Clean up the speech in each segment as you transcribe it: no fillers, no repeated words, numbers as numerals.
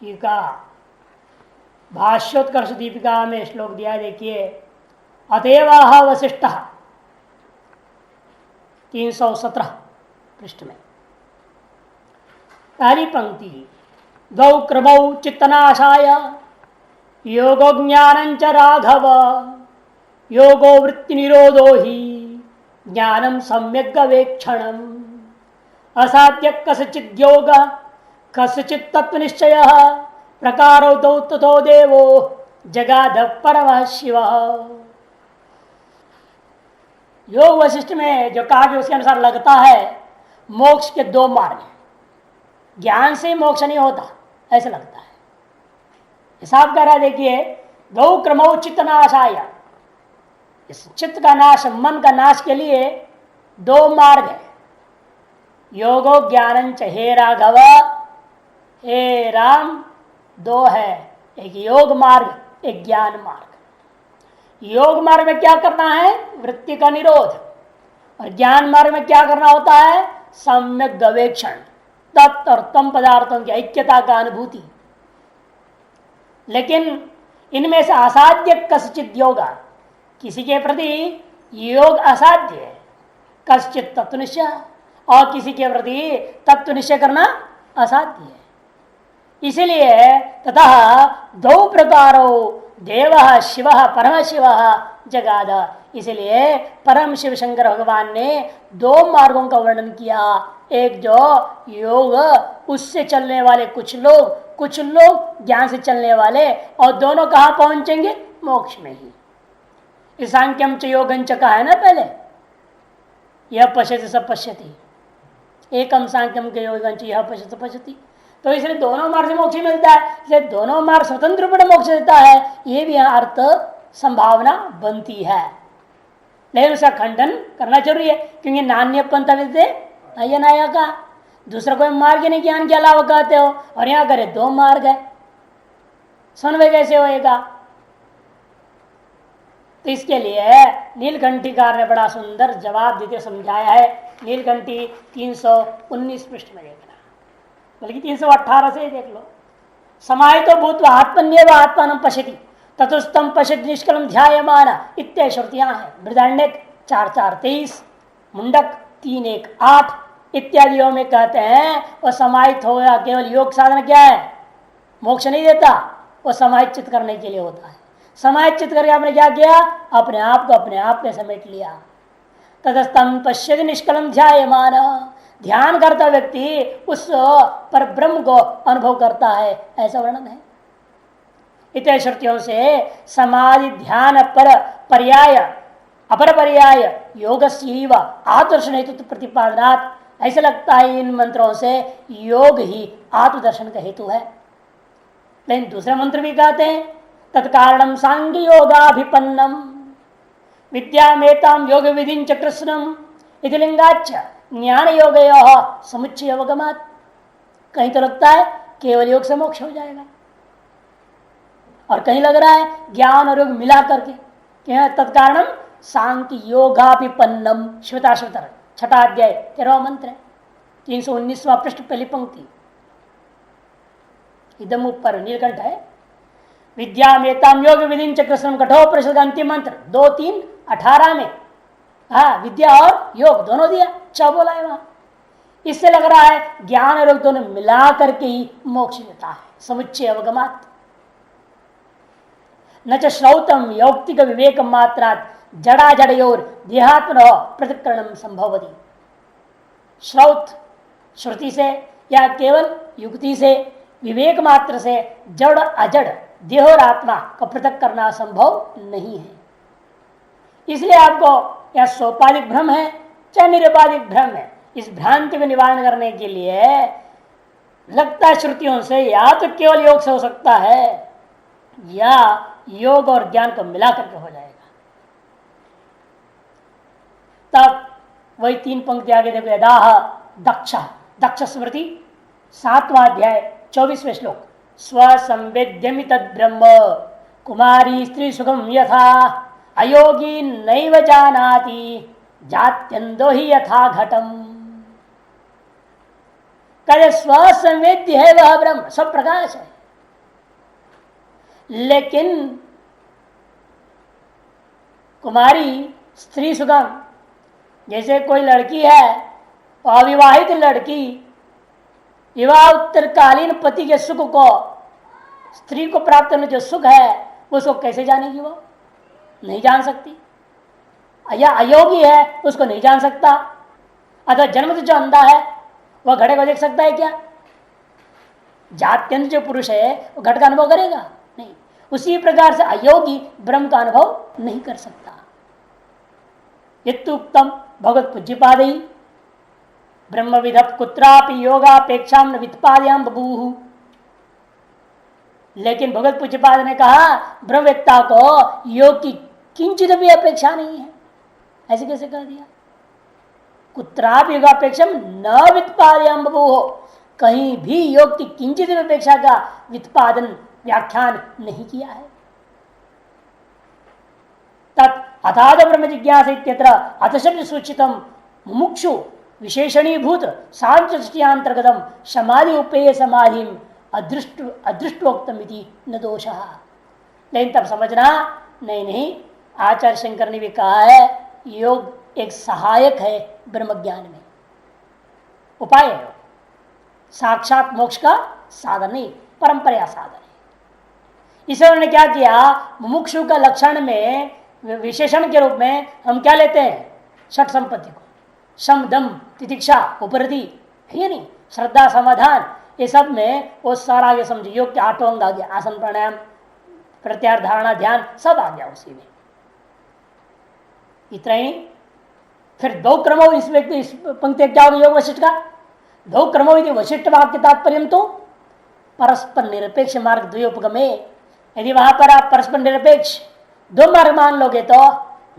टीका भाष्योत्कर्ष दीपिका में श्लोक दिया, देखिए। अतएव वशिष्ठ 317 पृष्ठ में पहली पंक्ति, गौ क्रमौ चित्तनाशाय योगो ज्ञानं च राघव योगो वृत्ति निरोधो ही ज्ञानम सम्यक गवेक्षणम असाध्य कसचिद योग कसचित तत्व निश्चय प्रकारो दौ तथो देवो जगाध परम शिव। योग वशिष्ठ में जो कहा कि उसके अनुसार लगता है मोक्ष के दो मार्ग हैं, ज्ञान से मोक्ष नहीं होता ऐसा लगता है। हिसाब कर रहा है, देखिए। गौ क्रमौ चित्त नाशाय, इस चित्त का नाश, मन का नाश के लिए दो मार्ग है। योगो ज्ञानं च, हे राघव, हे राम, दो है, एक योग मार्ग, एक ज्ञान मार्ग। योग मार्ग में क्या करना है? वृत्ति का निरोध। और ज्ञान मार्ग में क्या करना होता है? सम्यक गवेक्षण, तत् और तम पदार्थों की ऐक्यता का अनुभूति। लेकिन इनमें से असाध्य कश्चित योगा, किसी के प्रति योग असाध्य है, कश्चित तत्व निश्चय, और किसी के प्रति तत्व निश्चय करना असाध्य है। इसलिए ततः दो प्रकारों देव शिव परम शिव जगाद, इसलिए परम शिव शंकर भगवान ने दो मार्गों का वर्णन किया। एक जो योग, उससे चलने वाले कुछ लोग ज्ञान से चलने वाले, और दोनों कहाँ पहुंचेंगे? मोक्ष में ही। इस सांख्यम च योगं च कहा है ना पहले, यह पश्यति सब पश्यति, एकम सांख्यम के योगं च यह पश्यति पश्यति। तो इसलिए दोनों मार्ग से मोक्ष मिलता है, इसलिए दोनों मार्ग स्वतंत्र रूप में मोक्ष देता है, ये भी यहाँ अर्थ संभावना बनती है। लेकिन उसका खंडन करना जरूरी है, क्योंकि नान्य पंथ नया का दूसरा कोई मार्ग नहीं, ज्ञान के अलावा कहते हो, और यहाँ करे दो मार्ग है, समन्वय कैसे होएगा? तो इसके लिए नीलकंठीकार ने बड़ा सुंदर जवाब देते समझाया है। नीलकंठी 319 पृष्ठ में देखना, बल्कि 318 से देख लो। समाहितो भूत्वा आत्मन्येव आत्मानं पश्यति ततुस्तम पश्यति निष्कलम ध्यायमान इत्यादि श्रुतियां हैं। बृहदारण्यक 4:4-23, मुंडक 3:1-8 इत्यादियों में कहते हैं वो समाहित हो गया। केवल योग साधना क्या है? मोक्ष नहीं देता, वो समाहित चित्त करने के लिए होता है। समाहित चित्त करके आपने क्या किया? अपने आप को अपने आप में समेट लिया। ततस्तम पश्यति निष्कलम ध्यायमान, ध्यान करता व्यक्ति उस पर ब्रह्म को अनुभव करता है, ऐसा वर्णन है। इतने श्रुतियों से समाधि ध्यान पर पर्याय अपर पर्याय योगस्यैव आत्मदर्शन हेतु प्रतिपादनात्, ऐसा लगता है इन मंत्रों से योग ही आत्मदर्शन का हेतु है। लेकिन दूसरे मंत्र भी कहते हैं तत्कारणम सांख्य योगाभिपन्नम विद्यामेताम योग विधिं च कृष्णम इति लिंगाच्च ज्ञान योग समुच्चय अवगमात्। कहीं तो लगता है केवल योग से मोक्ष हो जाएगा, और कहीं लग रहा है ज्ञान और योग मिला करके। तत्कारणम सांख्य योगाभिपन्नम, श्वेताश्वतर 6वां अध्याय 13वां मंत्र है, 319वां पृष्ठ पहली पंक्ति। इदम ऊपर नीलकंठ है। विद्यामेताम योग विधिं च कृष्णम, कठोपनिषद का अंतिम मंत्र 2:3-18 में। हाँ, विद्या और योग दोनों दिया, 6 बोला है वहां। इससे लग रहा है ज्ञान और योग दोनों मिला करके ही मोक्ष देता है, समुच्चय अवगमात्। न च श्रौतम यौक्तिक विवेक मात्रात् जड़ा जड़योर देहात्मनो पृथक्करणम संभवति। श्रौत श्रुति से या केवल युक्ति से, विवेक मात्र से जड़ अजड़ देह और आत्मा का पृथक करना संभव नहीं है। इसलिए आपको यह सोपाधिक भ्रम है चाहे निरुपाधिक भ्रम है, इस भ्रांति को निवारण करने के लिए लगता है श्रुतियों से या तो केवल योग से हो सकता है, या योग और ज्ञान को मिला करके हो जाएगा। तब वही 3 पंक्ति आगे देखो, यदाह दक्ष स्मृति 7वां अध्याय 24वें श्लोक, स्वसंवेद्यमि तद्ब्रह्म कुमारी स्त्री सुखम यथा अयोगी नैव जानाति जात्यंदो ही यथा घटम। कहते स्वसंवेद्य है वह ब्रह्म, सब प्रकाश है, लेकिन कुमारी स्त्री सुगम, जैसे कोई लड़की है, अविवाहित लड़की विवाह उत्तरकालीन पति के सुख को, स्त्री को प्राप्त होने जो सुख है उसको कैसे जानेगी? वो नहीं जान सकती। या अयोगी है उसको नहीं जान सकता। अथवा जन्म से जो अंधा है वह घड़े को देख सकता है क्या? जात्यंत जो पुरुष है वो घट का अनुभव करेगा? नहीं। उसी प्रकार से अयोगी ब्रह्म का अनुभव नहीं कर सकता। इत्युक्तम भगवत पूज्यपादई ब्रह्मविद कुत्रापि योगापेक्षा न वित्पाद्याम बभूः। लेकिन भगवत पूज्यपाद ने कहा ब्रह्मवेत्ता को योग की किंचित भी अपेक्षा नहीं है। ऐसे कैसे कह दिया? कुत्रापि योगापेक्षा न वित्पाद्याम बभूः, कहीं भी योग की किंचित अपेक्षा का वित्पादन व्याख्यान नहीं किया है। तत् अथाद ब्रह्म जिज्ञासा इत्यत्र अतशब्द सूचितम मुमुक्षु विशेषणीभूत सांख्यदृष्टियांतर्गतम समाधि उपेय समाधि अदृष्टोक्तम इति न दोषः। लेकिन तब समझना, नहीं, आचार्य शंकर ने भी कहा है योग एक सहायक है ब्रह्म ज्ञान में, उपाय है, साक्षात मोक्ष का साधन नहीं, परंपरा साधन है। इसे उन्होंने क्या किया, मुमुक्षु का लक्षण में विशेषण के रूप में हम क्या लेते हैं? षट संपत्ति को, शम दम तितिक्षा उपरति, है नहीं, श्रद्धा समाधान, ये सब में वो सारा आगे समझो। योग के 8 अंग आ गया, आसन प्राणायाम प्रत्याहार धारणा ध्यान सब आ गया उसी में। इतना ही। फिर 2 क्रमों इस व्यक्ति इस पंक्ति क्या होगा योग वशिष्ठ का? 2 क्रमों यदि वशिष्ठ वाक्य तात्पर्य तो परस्पर निरपेक्ष मार्ग द्वयोपगमे। यदि वहां पर आप परस्पर निरपेक्ष 2 मार्ग मान लोगे तो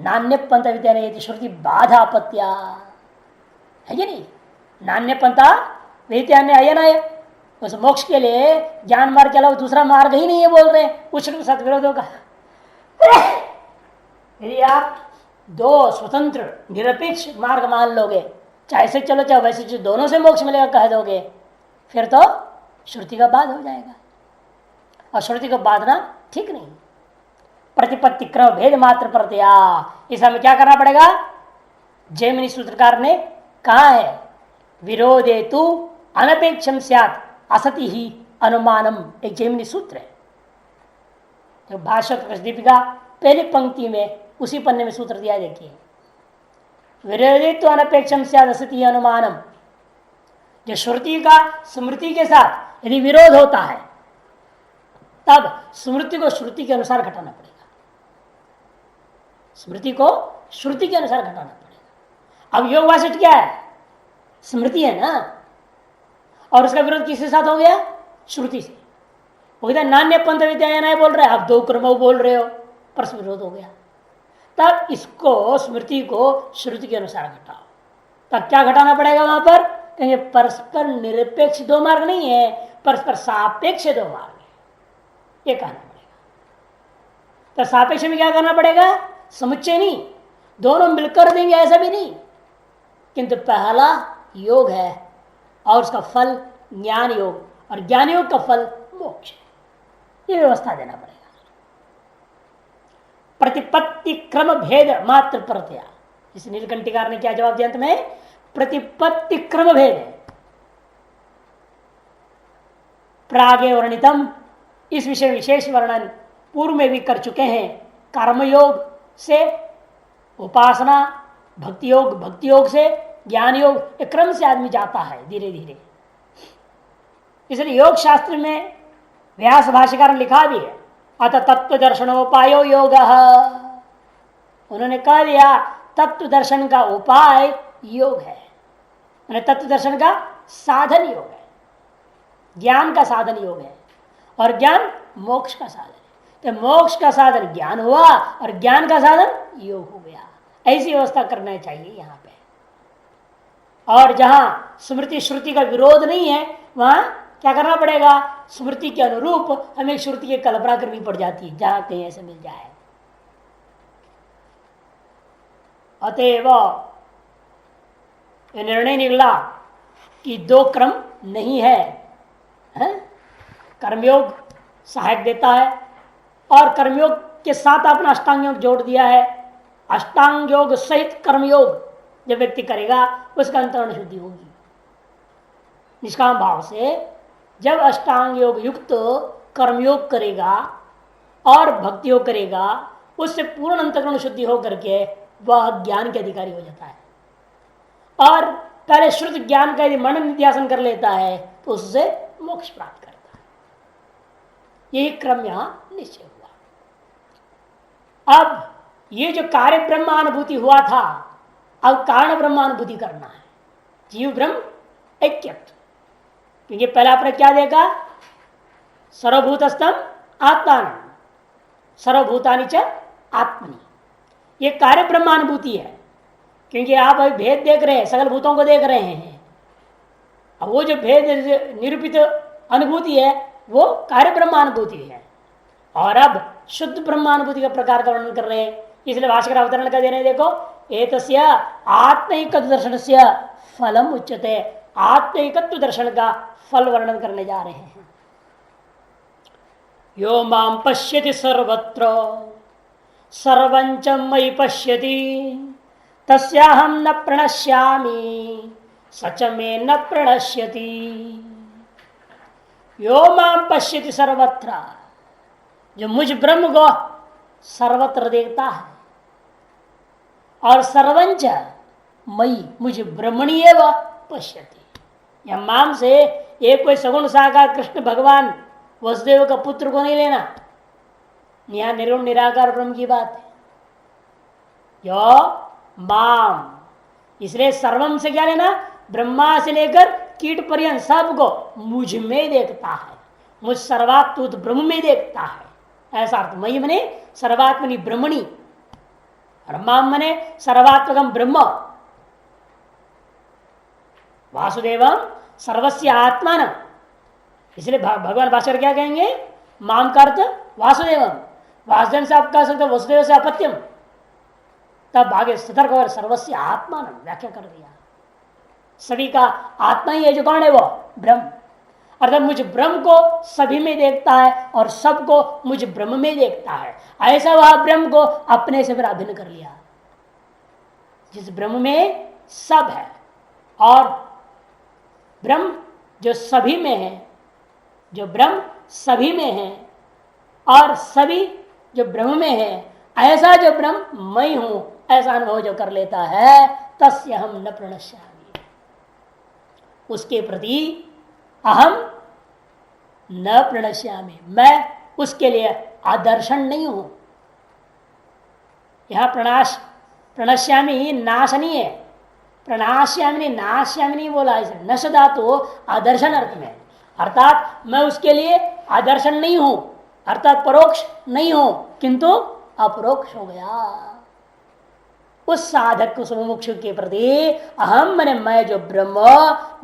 नान्य पंथ विद्या श्रुति बाधा आपत्तिया है कि नहीं? नान्य पंथा विद्या ने अयन उस मोक्ष के लिए ज्ञान मार्ग के अलावा दूसरा मार्ग ही नहीं है बोल रहे हैं कुछ सतविरोधों का। यदि आप 2 स्वतंत्र निरपेक्ष मार्ग मान लोगे, चाहे से चलो चाहे वैसे चलो, दोनों से मोक्ष मिलेगा कह दोगे, फिर तो श्रुति का बाध हो जाएगा। और श्रुति को बाधना ठीक नहीं। प्रतिपत्ति क्रम भेद मात्र प्रत्या, इस हमें क्या करना पड़ेगा? जैमिनी सूत्रकार ने कहा है विरोधे तु अनपेक्षम स्यात् असति ही अनुमानम, एक जैमिनी सूत्र है। तो भाष्य दीपिका पहली पंक्ति में उसी पन्ने में सूत्र दिया, देखिए विरोधे तो अनपेक्षम स्यात् असति अनुमानम। जो श्रुति का स्मृति के साथ यदि विरोध होता है तब स्मृति को श्रुति के अनुसार घटाना पड़ेगा, स्मृति को श्रुति के अनुसार घटाना पड़ेगा। अब योग वासिष्ठ क्या है? स्मृति है ना, और उसका विरोध किसके साथ हो गया? श्रुति से। वो इधर नान्य पंथ विद्या बोल रहे हैं, आप 2 क्रम बोल रहे हो, परस्पर विरोध हो गया। तब इसको स्मृति को श्रुति के अनुसार घटाओ। तब क्या घटाना पड़ेगा वहां पर? कहेंगे परस्पर निरपेक्ष 2 मार्ग नहीं है, परस्पर सापेक्ष 2 मार्ग है, ये कहना पड़ेगा। तो सापेक्ष में क्या करना पड़ेगा? समुच्चय नहीं, दोनों मिलकर देंगे ऐसा भी नहीं, किंतु पहला योग है और उसका फल ज्ञान योग, और ज्ञान योग का फल मोक्ष, ये व्यवस्था देना पड़ेगा। प्रतिपत्ति क्रम भेद मात्र प्रत्या, इस नीलकंठीकार ने क्या जवाब दिया अंत में? प्रतिपत्ति क्रम भेद है। प्रागे वर्णितम, इस विषय विशेष वर्णन पूर्व में भी कर चुके हैं। कर्मयोग से उपासना, भक्ति योग से ज्ञान योग, एक क्रम से आदमी जाता है धीरे धीरे। इसलिए योग शास्त्र में व्यास भाष्यकार ने लिखा भी है अत तत्व दर्शनोपायो योग। उन्होंने कह दिया तत्व दर्शन का उपाय योग है, तत्व दर्शन का साधन योग है, ज्ञान का साधन योग है, और ज्ञान मोक्ष का साधन है। तो मोक्ष का साधन ज्ञान हुआ और ज्ञान का साधन योग हो गया। ऐसी व्यवस्था करना चाहिए यहाँ पे। और जहां स्मृति श्रुति का विरोध नहीं है वहां क्या करना पड़ेगा? स्मृति के अनुरूप हमें श्रुति की कल्पना करनी पड़ जाती है, जहां कहीं ऐसे मिल जाए। अतएव निर्णय निकला कि 2 क्रम नहीं है, कर्मयोग सहायक देता है और कर्मयोग के साथ आपने अष्टांग योग जोड़ दिया है। अष्टांग योग सहित कर्मयोग जब व्यक्ति करेगा उसका अंतःकरण शुद्धि होगी। निष्काम भाव से जब अष्टांग योग युक्त कर्मयोग करेगा और भक्ति योग करेगा, उससे पूर्ण अंतःकरण शुद्धि हो करके वह ज्ञान के अधिकारी हो जाता है। और पहले श्रुत ज्ञान का यदि मनन निध्यासन कर लेता है तो उससे मोक्ष प्राप्त करता है। यही क्रम यहां निश्चय हुआ। अब ये जो कार्य ब्रह्मानुभूति हुआ था, अब कारण ब्रह्मानुभूति करना है। जीव ब्रह्म ऐक्यत्व। क्योंकि पहले आपने क्या देखा, सर्वभूतस्थम आत्मान सर्वभूतानि च आत्मनि, ये कार्य ब्रह्मानुभूति है। क्योंकि आप अभी भेद देख रहे हैं, सकल भूतों को देख रहे हैं। अब वो जो भेद निरूपित अनुभूति है वो कार्य ब्रह्मानुभूति है। और अब शुद्ध ब्रह्मानुभूति का प्रकार का वर्णन कर रहे हैं। इसलिए भाष्कर अवतरण कर दे रहे हैं, देखो एतस्य आत्मैकत्व दर्शन से फलम उच्यते। आत्मैकत्व दर्शन का फल वर्णन करने जा रहे हैं। यो मां पश्यति सर्वत्र सर्वंच मयि पश्यति तस्याहं न प्रणश्यामि सच में न प्रणश्यति। यो मां पश्यति सर्वत्र, जो मुझ ब्रह्म को सर्वत्र देखता है, और सर्वंच मयि मुझ ब्रह्मणी एव पश्यति। यह माम से एक कोई सगुण साकार कृष्ण भगवान वसुदेव का पुत्र को नहीं लेना, यहां निर्गुण निराकार ब्रह्म की बात है। यो माम, इसलिए सर्वम से क्या लेना, ब्रह्मा से लेकर कीट पर्यंत सबको मुझ में देखता है। मुझ सर्वात्मभूत ब्रह्म में देखता है, ऐसा अर्थ। मयि मने सर्वात्मनि ब्रह्मणी, और माम मने सर्वात्मकम ब्रह्म। वासुदेवम सर्वस्य आत्मान, इसलिए भगवान भास्कर क्या कहेंगे, माम का अर्थ वासुदेवम। वासुदेव से आप कह सकते हो वसुदेव से अपत्यम, तब आगे सतर्क और सर्वस्य आत्मान व्याख्या कर दिया। सभी का आत्मा ही है, जो कौन है वो ब्रह्म। अर्थात मुझ ब्रह्म को सभी में देखता है और सबको मुझ ब्रह्म में देखता है। ऐसा वह ब्रह्म को अपने से फिर अभिन्न कर लिया, जिस ब्रह्म में सब है। और ब्रह्म जो सभी में है, जो ब्रह्म सभी में है और सभी जो ब्रह्म में है, ऐसा जो ब्रह्म मैं हूं, ऐसा अनुभव जो कर लेता है, तस्य हम न प्रणश्यामि, उसके प्रति अहम न प्रणश्यामि, मैं उसके लिए आदर्शन नहीं हूं। यहां प्रणश्यामि नाश नहीं है, प्रणाश्यामि नहीं, नाश्यामि नहीं बोला। इसे नश धातु आदर्शन अर्थ में, अर्थात मैं उसके लिए आदर्शन नहीं हूं, अर्थात परोक्ष नहीं हूं, किंतु अपरोक्ष हो गया। उस साधक उस मुमुक्षु के प्रति अहम मने मैं जो ब्रह्म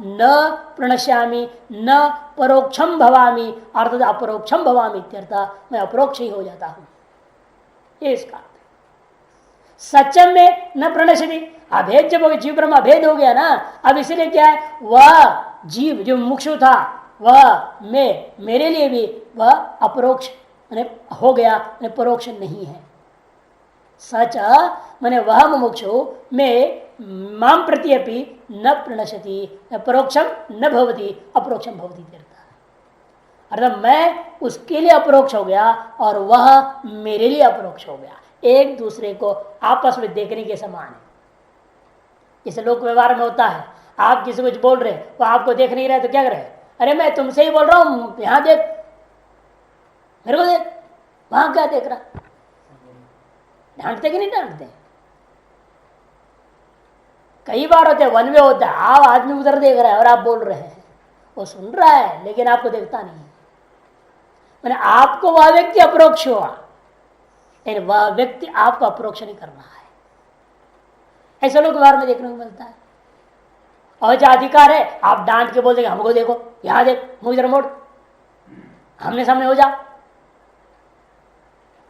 न प्रणश्यामि न परोक्षम भवामी, अर्थात अपरोक्षम भवामी इत्यर्थ, मैं अपरोक्ष ही हो जाता हूं, ये इसका। सचम में न प्रणश्यति, अभेद जब जीव ब्रह्म अभेद हो गया ना, अब इसलिए क्या है, वह जीव जो मुमुक्षु था वह मेरे लिए भी वह अपरोक्ष हो गया, परोक्ष नहीं है। सच मने वह मुमुक्षु में माम प्रति अपि न प्रणश्यति, परोक्षम न भवति अपरोक्षम भवति, अर्थात मैं उसके लिए अपरोक्ष हो गया और वह मेरे लिए अपरोक्ष हो गया। एक दूसरे को आपस में देखने के समान है। जैसे लोक व्यवहार में होता है, आप किसी को कुछ बोल रहे वो आपको देख नहीं रहे तो क्या करे, अरे मैं तुमसे ही बोल रहा हूं, यहां देख, मेरे को देख, वहां क्या देख रहा। डांटते कि नहीं डांटते? कई बार होते वन वे होता है, आप आदमी उधर देख रहा है और आप बोल रहे हैं, वो सुन रहा है लेकिन आपको देखता नहीं। मैंने आपको वह व्यक्ति अपरोक्ष हुआ, लेकिन वह व्यक्ति आपको अपरोक्ष नहीं कर रहा है। ऐसे लोग व्यवहार में देखने को मिलता है। और जो अधिकार है, आप डांट के बोल देंगे हमको देखो, यहां देख, मुंह इधर मोड़, आमने सामने हो जा,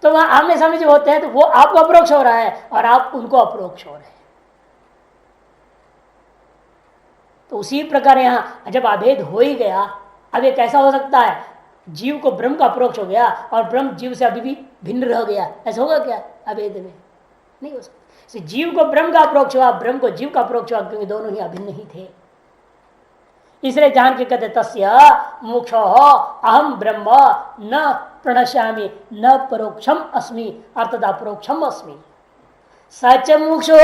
तो वह आमने सामने जो होते हैं तो वो आपको अपरोक्ष हो रहा है और आप उनको अपरोक्ष हो रहे हैं। तो उसी प्रकार यहां जब अभेद हो ही गया, अब ये कैसा हो सकता है, जीव को ब्रह्म का अप्रोक्ष हो गया और ब्रह्म जीव से अभी भी भिन्न रह गया, ऐसा होगा क्या अभेद में? नहीं हो सकता। जीव को ब्रह्म का अप्रोक्ष हुआ, ब्रह्म को जीव का अप्रोक्ष हुआ, क्योंकि दोनों ही अभिन्न ही थे। इसलिए जान के कहते तस्य मोक्षो अहम ब्रह्म न प्रणश्यामि न परोक्षम अस्मि अर्थात अपरोक्षम अस्मि। सच मोक्षो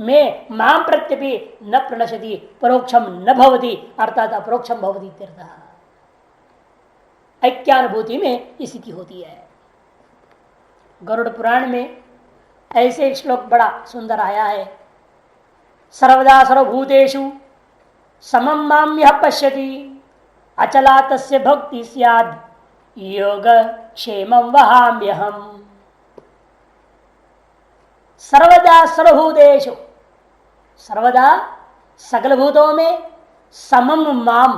में माम प्रत्यपि न प्रणश्यति परोक्षम न भवति अर्थात अपरोक्षम भवति तीर्थः। ऐक्यानुभूति में इसी की होती है। गरुड़ पुराण में ऐसे एक श्लोक बड़ा सुंदर आया है, सर्वदा सर्वभूतेषु समम माम यह पश्यति अचला तस्य भक्ति स्याद् योग क्षेमं वहाम्यहम्। सर्वदा सर्वभूतेषु, सर्वदा सकल भूतों में, समम माम,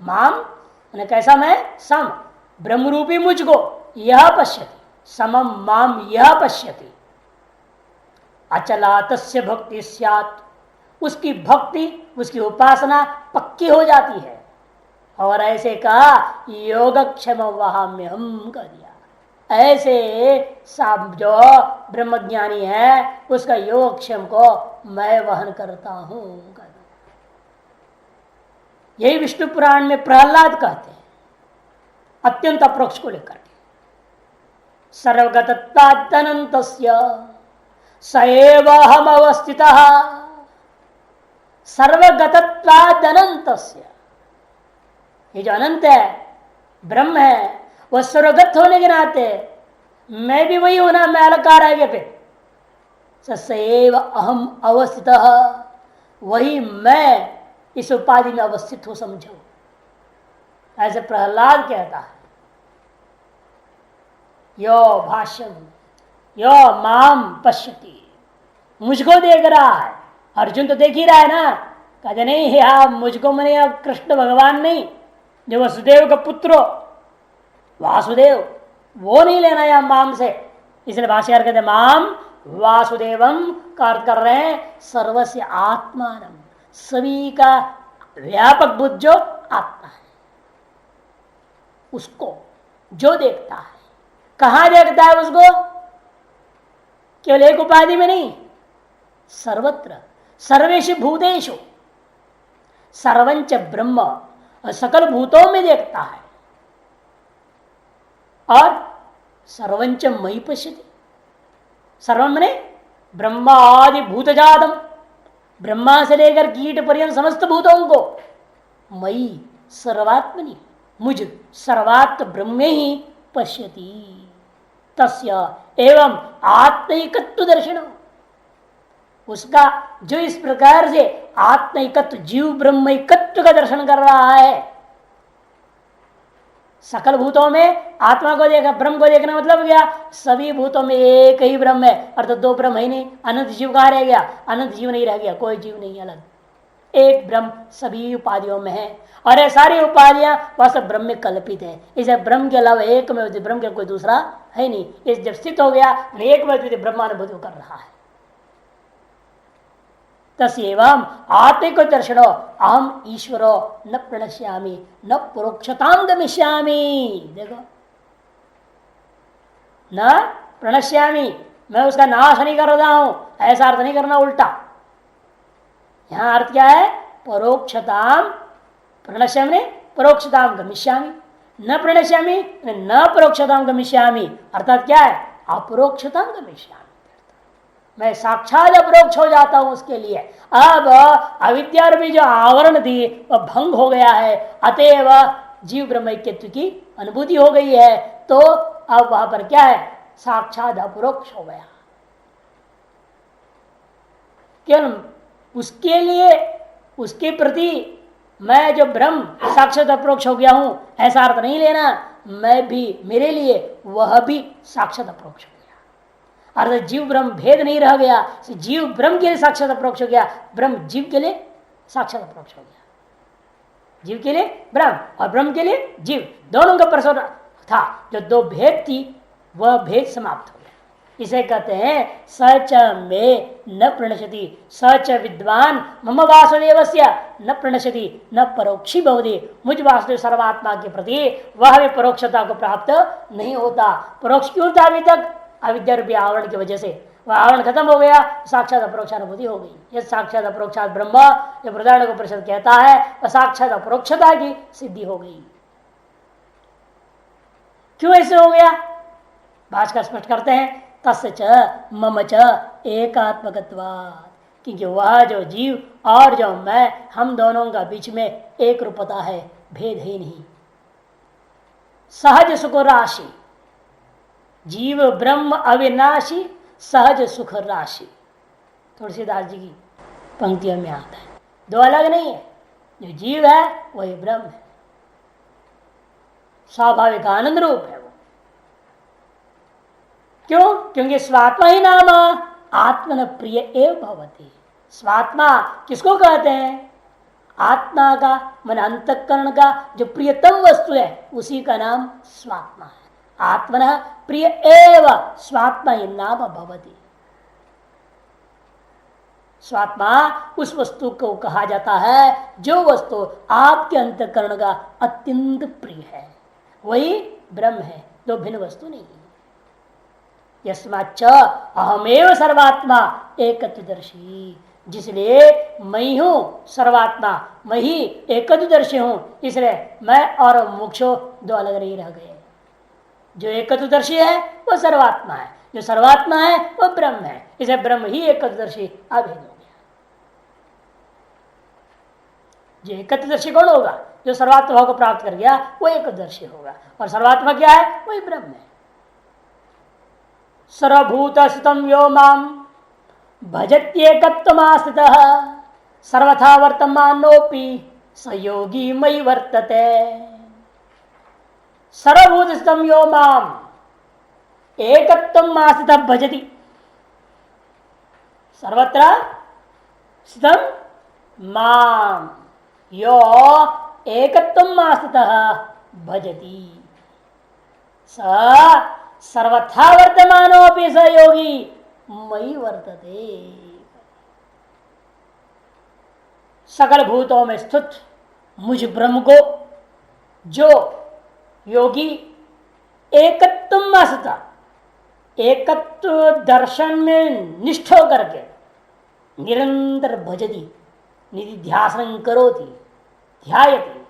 माम मैंने कैसा मैं, सम ब्रह्मरूपी मुझको, यह पश्यति, समम माम यह पश्यति, अचला तस्य भक्ति स्यात्, उसकी भक्ति उसकी उपासना पक्की हो जाती है। और ऐसे कहा योगक्षेम वहाम्य हम कर दिया, ऐसे सब जो ब्रह्मज्ञानी है उसका योगक्षेम को मैं वहन करता हूं। यही विष्णु पुराण में प्रहलाद कहते हैं अत्यंत अप्रोक्ष को लेकर के, सर्वगतत्वादनन्तस्य सएव हम अवस्थितः। सर्वगतत्वादनन्तस्य, ये जो अनंत है ब्रह्म है वह सर्वगत होने के नाते मैं भी वही होना, मैं अलकार आगे पे सएव अहम अवस्थितः, वही मैं इस उपाधि में अवस्थित हो समझो, ऐसे प्रहलाद कहता है। यो भाष्यम यो माम पश्यति, मुझको देख रहा है। अर्जुन तो देख ही रहा है ना, कहते नहीं हाँ मुझको मैंने कृष्ण भगवान नहीं जो वसुदेव का पुत्र वासुदेव, वो नहीं लेना या माम से। इसलिए भाष्यकार कहते माम वासुदेवम का अर्थ कर रहे हैं सर्वस्य आत्मानम, सभी का व्यापक बुद्ध जो आत्मा है उसको जो देखता है। कहां देखता है उसको? केवल एक उपाधि में नहीं, सर्वत्र सर्वेषु भूतेषु, सर्वंच ब्रह्म, सकल भूतों में देखता है। और सर्वंच मयि पश्यति, सर्वम ने ब्रह्मा आदि भूतजातम, ब्रह्मा से लेकर कीट पर्यंत समस्त भूतों को मयि सर्वात्मनि, मुझ सर्वात्म ब्रह्म ही पश्यति। तस्य एवं आत्मैकत्व दर्शन, उसका जो इस प्रकार से आत्मैकत्व जीव ब्रह्मैकत्व का दर्शन कर रहा है। सकल भूतों में आत्मा को देखा, ब्रह्म को देखना मतलब क्या, सभी भूतों में एक ही ब्रह्म है, अर्थात दो ब्रह्म ही नहीं। अनंत जीव कहाँ रह गया? अनंत जीव नहीं रह गया, कोई जीव नहीं अलग, एक ब्रह्म सभी उपाधियों में है। और ये सारी उपाधियां वह सब ब्रह्म में कल्पित है। इसे ब्रह्म के अलावा एक में ब्रह्म के कोई दूसरा है नहीं। इस जब स्थित हो गया एक में ब्रह्मानुभूति कर रहा है। तस्एवं आत्मिक दर्शनो अहम ईश्वरो न प्रणश्यामि न परोक्षतां गमिष्यामि। देखो न प्रणश्यामि, मैं उसका नाश नहीं कर रहा हूं, ऐसा अर्थ नहीं करना, उल्टा यहां अर्थ क्या है? परोक्षताम, प्रणश्यामि परोक्षताम गमिष्यामि, न प्रणश्यामि न परोक्षताम गमिष्यामि, अर्थात क्या है? अपरोक्षताम गमिष्यामि, मैं साक्षात अपरोक्ष हो जाता हूं उसके लिए। अब अविद्या रूपी जो आवरण थी वह भंग हो गया है, अतएव जीव ब्रह्मैक्यत्व की अनुभूति हो गई है। तो अब वहां पर क्या है? साक्षात अपरोक्ष हो गया। केवल उसके लिए, उसके प्रति मैं जो ब्रह्म साक्षात अपरोक्ष हो गया हूं ऐसा अर्थ नहीं लेना, मैं भी, मेरे लिए वह भी साक्षात अपरोक्ष हो गया। अर्थात जीव ब्रह्म भेद नहीं रह गया, जीव ब्रह्म के लिए साक्षात अपरोक्ष हो गया, ब्रह्म जीव के लिए साक्षात अपरोक्ष हो गया। जीव के लिए ब्रह्म और ब्रह्म के लिए जीव, दोनों का परस्पर था। जो दो भेद थी वह भेद समाप्त हो गया। इसे कहते हैं सच में न प्रणश्यति, सच विद्वान मम वासुदेवस्य न प्रणश्यति न परोक्षी भवति, मुझ वासुदेव सर्वात्मा के प्रति वह भी परोक्षता को प्राप्त नहीं होता। परोक्ष क्यों था अभी तक? अविद्या रूपी आवरण की वजह से। वह आवरण खत्म हो गया, साक्षात अपरोक्षानुभूति हो गई। यह साक्षात अपरोक्षात ब्रह्म जो बृहदारण्यक उपनिषद कहता है वह साक्षात अपरोक्षता की सिद्धि हो गई। क्यों ऐसे हो गया? भाष्कर स्पष्ट करते हैं तस्य च मम च एकात्मकत्वात्, क्योंकि वह जो जीव और जो मैं, हम दोनों का बीच में एक रूपता है, भेद ही नहीं। सहज सुख राशि, जीव ब्रह्म अविनाशी, सहज सुख राशि, तुलसीदास जी की पंक्तियों में आता है। दो अलग नहीं है, जो जीव है वही ब्रह्म है, स्वाभाविक आनंद रूप है वो। क्यों? क्योंकि स्वात्मा ही नाम आत्मन प्रिय एव भवति। स्वात्मा किसको कहते हैं? आत्मा का मन अंतःकरण का जो प्रियतम वस्तु है उसी का नाम स्वात्मा है। आत्मन प्रिय एव स्वात्मा ही नाम भवति। स्वात्मा उस वस्तु को कहा जाता है जो वस्तु आपके अंतःकरण का अत्यंत प्रिय है, वही ब्रह्म है, दो भिन्न वस्तु नहीं है। यस्माच्च अहमेव सर्वात्मा एकत्वदर्शी, जिसलिए मैं हूं सर्वात्मा, मैं ही एकत्वदर्शी हूं, इसलिए मैं और मोक्षो दो अलग नहीं रह गए। जो एकत्वदर्शी है वह सर्वात्मा है, जो सर्वात्मा है वह ब्रह्म है, इसे ब्रह्म ही एकत्वदर्शी अभेद हो गया। जो एकत्वदर्शी कौन होगा? जो सर्वात्मा भाव को प्राप्त कर गया वो एकत्वदर्शी होगा। और सर्वात्मा क्या है? वही ब्रह्म है। सर्वभूत स्थितम यो माम भजत्येकत्वमास्थितः सर्वथा वर्तमानोपि सयोगी मयि वर्तते। सर्वभूत स्थितम यो माम एकत्वमास्थितः भजति, सर्वत्र स्थितम माम यो एकत्वमास्थितः भजति स सर्वथा वर्तमानोपि स योगी मयि वर्तते। सकल भूतों में स्थित मुझ ब्रह्म को जो योगी एकत्व आस्था, एकत्व दर्शन में निष्ठ होकर के निरंतर भजति निधिध्यासन करोति ध्यायति,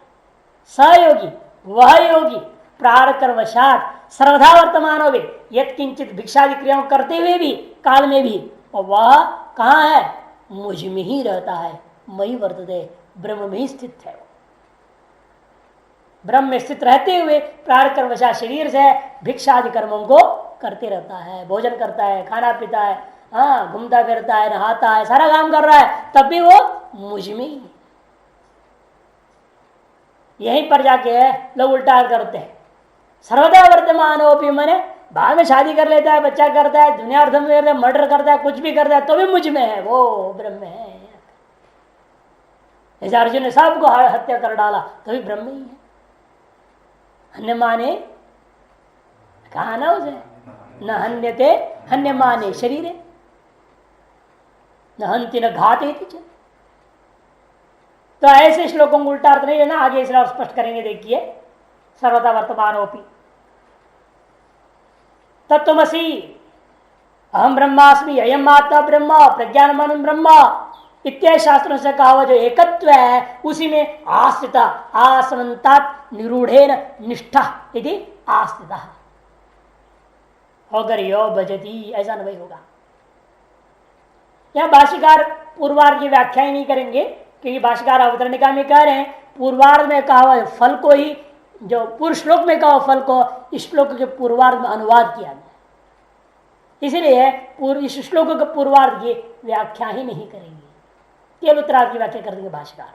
सहयोगी वह योगी प्रारकर वशात सर्वथा वर्तमान हो गए, यत्किंचित भिक्षादि क्रियाओं करते हुए भी काल में भी, और वह कहाँ है? मुझ में ही रहता है, मई वर्तते, ब्रह्म में ही स्थित है। ब्रह्म में स्थित रहते हुए प्रारकर वशात शरीर से भिक्षादि कर्मों को करते रहता है, भोजन करता है, खाना पीता है, हाँ घूमता फिरता है, नहाता है, सारा काम कर रहा है, तब भी वो मुझ में ही। यहीं पर जाके लोग उल्टा करते हैं, सर्वदा वर्तमान होपी, मैंने बाद में शादी कर लेता है, बच्चा करता है, दुनिया अर्थ में मर्डर करता है, कुछ भी करता है, तो भी मुझ में है, वो ब्रह्म है। जैसे अर्जुन ने सबको हत्या कर डाला तो भी ब्रह्म ही है। अन्य माने कहा ना उसे, न हन्यते हन्य माने शरीर, न हंति न घाते। तो ऐसे श्लोकों को उल्टा अर्थ नहीं है ना, आगे इसलिए स्पष्ट करेंगे। देखिए, सर्वदा वर्तमानोपि तत्वमसि अहम ब्रह्मास्मि अयम आत्मा ब्रह्म प्रज्ञानमन ब्रह्म इत्यादि शास्त्रों से कहा हुआ जो एकत्व है उसी में आस्थित आसमंतात निरूढ़ेन निष्ठा यदि आस्थित होकर यो भजती, ऐसा नहीं होगा। यह भाष्यकार पूर्वार्ध की व्याख्या ही नहीं करेंगे, क्योंकि भाष्यकार अवतरणिका में कह रहे हैं पूर्वार्ध में कहा हुआ फल को ही, जो पूर्व श्लोक में कहा फल को इस श्लोक के पूर्वार्ध में अनुवाद किया गया, इसलिए इस श्लोक के पूर्वार्ध की व्याख्या ही नहीं करेंगे, केवल उत्तरार्ध की व्याख्या कर देंगे भाष्यकार।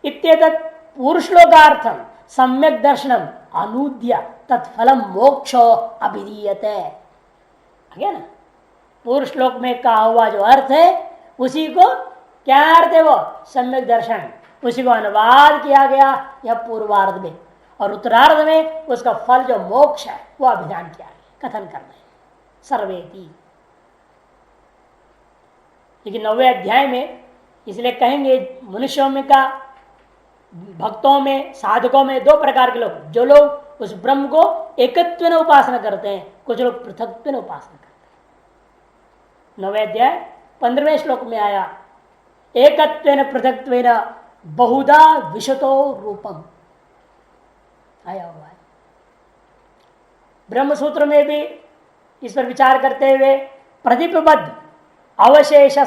इत्येतत् पूर्व श्लोकार्थम सम्यक दर्शनम अनुद्य तत्फलम मोक्षो अभिधीयते। है ना, पूर्व श्लोक में कहा हुआ जो अर्थ है उसी को क्या अर्थ है, वो सम्यक दर्शन, उसी को अनुवाद किया गया यह पूर्वार्ध में, और उत्तरार्ध में उसका फल जो मोक्ष है वो अभिधान किया गया, कथन करना है। सर्वेति। लेकिन 9वें अध्याय में इसलिए कहेंगे मनुष्यों में का, भक्तों में, साधकों में दो प्रकार के लोग, जो लोग उस ब्रह्म को एकत्व में उपासना करते हैं, कुछ लोग पृथकत्व में उपासना करते हैं। 9वें अध्याय 15वें श्लोक में आया, एकत्वेन पृथक्त्वेन बहुधा विशतो रूपम आया हुआ है। ब्रह्म सूत्र में भी इस पर विचार करते हुए प्रतिपबद्ध अवशेष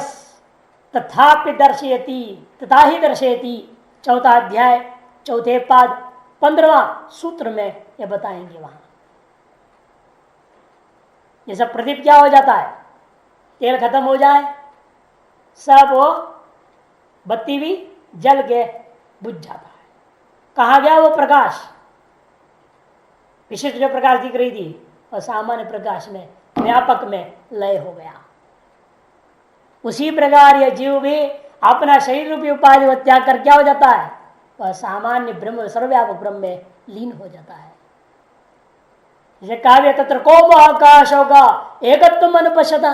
तथापि दर्शयति तथा ही दर्शयति, चौथा अध्याय चौथे पाद 15वां सूत्र में यह बताएंगे। वहां जैसा प्रदीप क्या हो जाता है, तेल खत्म हो जाए सब वो बत्ती भी जल के बुझ जाता है। कहा गया वो प्रकाश, विशिष्ट जो प्रकाश दिख रही थी और सामान्य प्रकाश में, व्यापक में लय हो गया। उसी प्रकार यह जीव भी अपना शरीर रूपी उपाधि को त्याग कर क्या हो जाता है, वह सामान्य ब्रह्म सर्वव्यापक ब्रह्म में लीन हो जाता है। जैसे काव्य तत्र को आकाश होगा एकत्व अनुपश्यता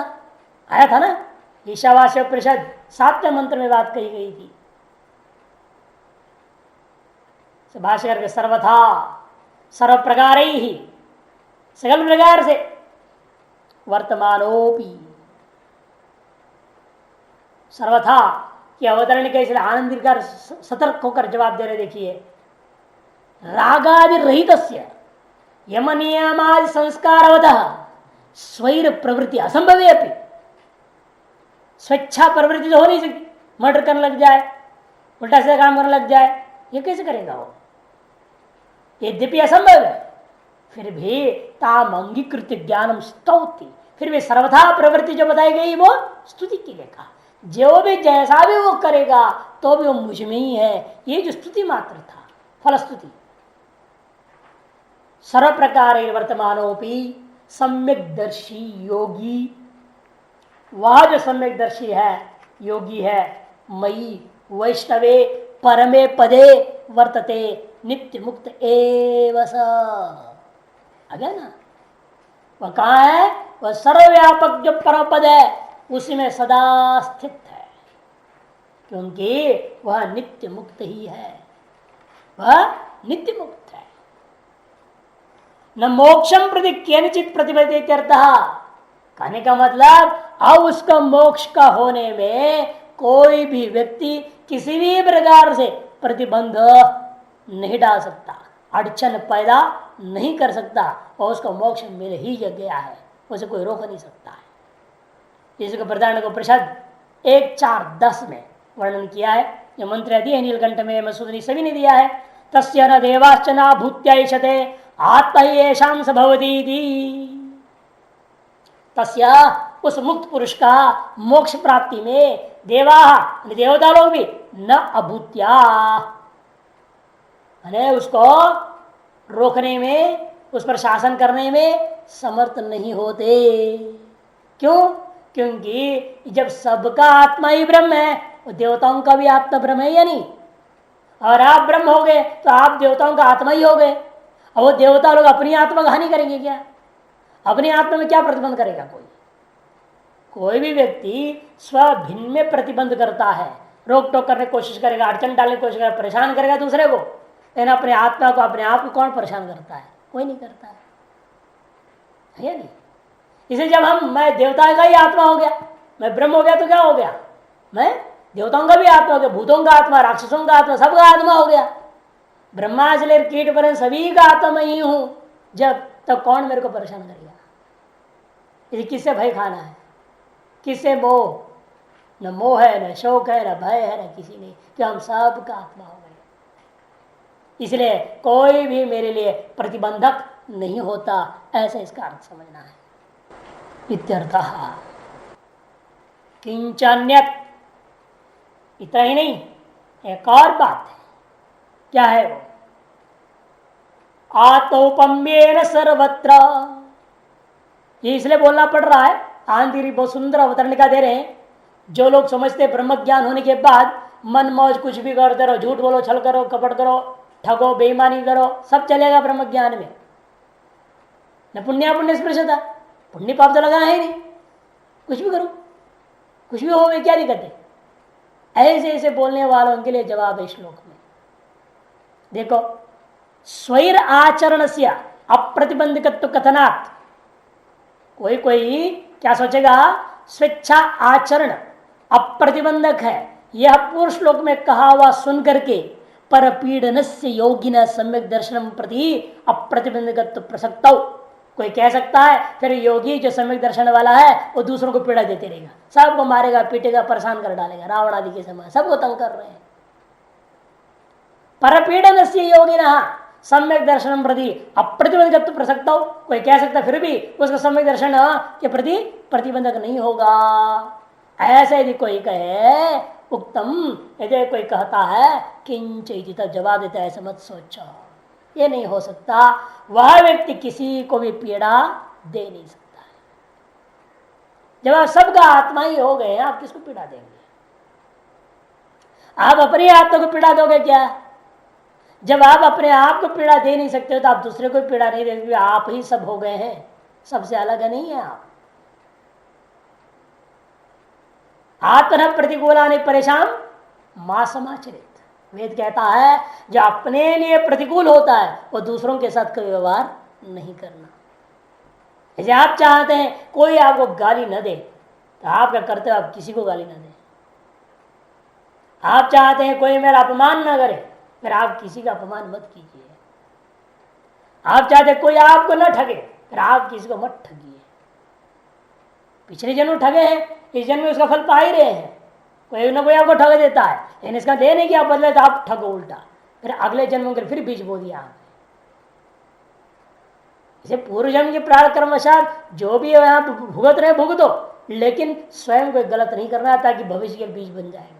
आया था ना, ईशावास्य परिषद 7वें मंत्र में बात कही गई थी। भाष्यकर के सर्वथा सर्व प्रकार ही, सकल प्रकार से, वर्तमानोपि, सर्वथा की अवतरण के इसलिए आनंद कर सतर्क होकर जवाब दे रहे। देखिए, रागादि रहित यम नियमादि संस्कारवतः स्वैर प्रवृत्ति असंभवे अपि, स्वेच्छा प्रवृत्ति तो हो नहीं सकती। मर्डर करने लग जाए, उल्टा सीधा काम करने लग जाए, ये कैसे करेगा वो? यद्यपि असंभव है, फिर भी ताम अंगीकृत ज्ञानम स्तौति, फिर भी सर्वथा प्रवृत्ति जो बताई गई वो स्तुति के लिए कहा। जो भी जैसा भी वो करेगा तो भी वो मुझ में ही है, ये जो स्तुति मात्र था, फलस्तुति। सर्व प्रकार वर्तमानोपि सम्यक दर्शी योगी, वह जो सम्यक दर्शी है, योगी है, मई वैष्णवे परमे पदे वर्तते नित्य मुक्त एव स। आ गया ना, वह कहाँ है? वह सर्वव्यापक जो परम पद है उसी में सदा स्थित है, क्योंकि वह नित्य मुक्त ही है, वह नित्य मुक्त है। न मोक्षम प्रति केनचित प्रतिबद्धते, कहने का मतलब अब उसका मोक्ष का होने में कोई भी व्यक्ति किसी भी प्रकार से प्रतिबंध नहीं डाल सकता, अड़चन पैदा नहीं कर सकता, और उसको मोक्ष मिल ही गया है, उसे कोई रोक नहीं सकता है। इसको प्रधान को प्रसाद 1:4-10 में वर्णन किया है। यह मंत्र दिए नीलकंठ में, मसूदनी सभी ने दिया है। तस्य न देवाश्च न भूत्यायशते आत्मा ही येषां स भवति। तस्य उस मुक्त पुरुष का मोक्ष प्राप्ति में देवा देवता लोग भी न अभूत्या, उसको रोकने में, उस पर शासन करने में समर्थ नहीं होते। क्यों? क्योंकि जब सबका आत्मा ही ब्रह्म है, वो देवताओं का भी आत्मा ब्रह्म है या नहीं? और आप ब्रह्म हो गए तो आप देवताओं का आत्मा ही हो गए। और वो देवता लोग अपनी आत्मा का हानि करेंगे क्या? अपनी आत्मा में क्या प्रतिबंध करेगा? कोई भी व्यक्ति स्वभिन्न में प्रतिबंध करता है, रोक टोक करने की कोशिश करेगा, अड़चन डालने की कोशिश करेगा, परेशान करेगा दूसरे को, लेकिन अपने आत्मा को, अपने आप को कौन परेशान करता है? कोई नहीं करता है या नहीं? इसे जब मैं देवता का ही आत्मा हो गया, मैं ब्रह्म हो गया, तो क्या हो गया? मैं देवताओं का भी आत्मा हो गया, भूतों का आत्मा, राक्षसों का आत्मा, सबका आत्मा हो गया। ब्रह्मा से लेकर कीट पर सभी का आत्मा मैं ही हूं। जब तब कौन मेरे को परेशान करेगा? यदि किससे भय खाना है, किससे मोह? न मोह है, न शोक है, न भय है, न किसी ने, कि हम सब का आत्मा हो गए। इसलिए कोई भी मेरे लिए प्रतिबंधक नहीं होता, ऐसा इसका अर्थ समझना है। इत्यर्थः किंचन्यत, इतना ही नहीं, एक और बात है। क्या है वो? आत्मौपम्येन सर्वत्र, ये इसलिए बोलना पड़ रहा है, आंधी बहुत सुंदर अवतरणिका दे रहे हैं। जो लोग समझते ब्रह्म ज्ञान होने के बाद मन मौज कुछ भी करते रहो, झूठ बोलो, छल करो, कपट करो, ठगो, बेईमानी करो, सब चलेगा ब्रह्म ज्ञान में, न पुण्य पुण्य स्पृशता। पुण्य पाप तो लगा है नहीं, कुछ भी करो, कुछ भी हो गए, क्या दिक्कत है? ऐसे ऐसे बोलने वालों के लिए जवाब है श्लोक में। देखो, स्वैर आचरण से अप्रतिबंधकत्व कथनात्, कोई कोई क्या सोचेगा, स्वेच्छा आचरण अप्रतिबंधक है, यह पूर्व श्लोक में कहा हुआ सुन करके परपीड़न से योगिन सम्यक दर्शन प्रति अप्रतिबंधकत्व प्रसक्त, कोई कह सकता है फिर योगी जो सम्यक दर्शन वाला है वो दूसरों को पीड़ा देते रहेगा, सबको मारेगा, पीटेगा, परेशान कर डालेगा, रावण आदि के समय सबको तंग कर रहे हैं। परपीड़न से योगिना सम्यक दर्शन प्रति अप्रतिबंधक प्रसक्त, कोई कह सकता फिर भी उसका सम्यक दर्शन के प्रति प्रतिबंधक नहीं होगा। ऐसे यदि कोई कहे उत्तम, यदि कोई कहता है किंचित, तब जवाब देता है ऐसा मत सोचो, ये नहीं हो सकता, वह व्यक्ति किसी को भी पीड़ा दे नहीं सकता है। जब आप सबका आत्मा ही हो गए आप किसको पीड़ा देंगे? आप अपनी आत्मा को पीड़ा दोगे क्या? जब आप अपने आप को पीड़ा दे नहीं सकते हो तो आप दूसरे को पीड़ा नहीं देंगे, आप ही सब हो गए हैं, सबसे अलग नहीं है आप। आत्मन प्रतिकूलानि परेशान मां समाचरित, वेद कहता है जो अपने लिए प्रतिकूल होता है वो दूसरों के साथ कोई व्यवहार नहीं करना। जैसे आप चाहते हैं कोई आपको गाली न दे तो आप क्या करते हो, आप किसी को गाली न दे। आप चाहते हैं कोई मेरा अपमान न करे, फिर आप किसी का अपमान मत कीजिए। आप चाहते कोई आपको न ठगे, फिर आप किसी को मत ठगिए। पिछले जन्म ठगे हैं, इस जन्म में उसका फल पा ही रहे हैं। कोई ना कोई आपको ठग देता है, लेकिन इसका दे नहीं कि आप बदले तो आप ठगो उल्टा, फिर अगले जन्म के फिर बीज बो दिया आपने। इसे पूर्व जन्म के प्रारब्ध कर्मवशात जो भी यहाँ भुगत रहे भुगतो, लेकिन स्वयं कोई गलत नहीं करना ताकि भविष्य के बीज बन जाएगा।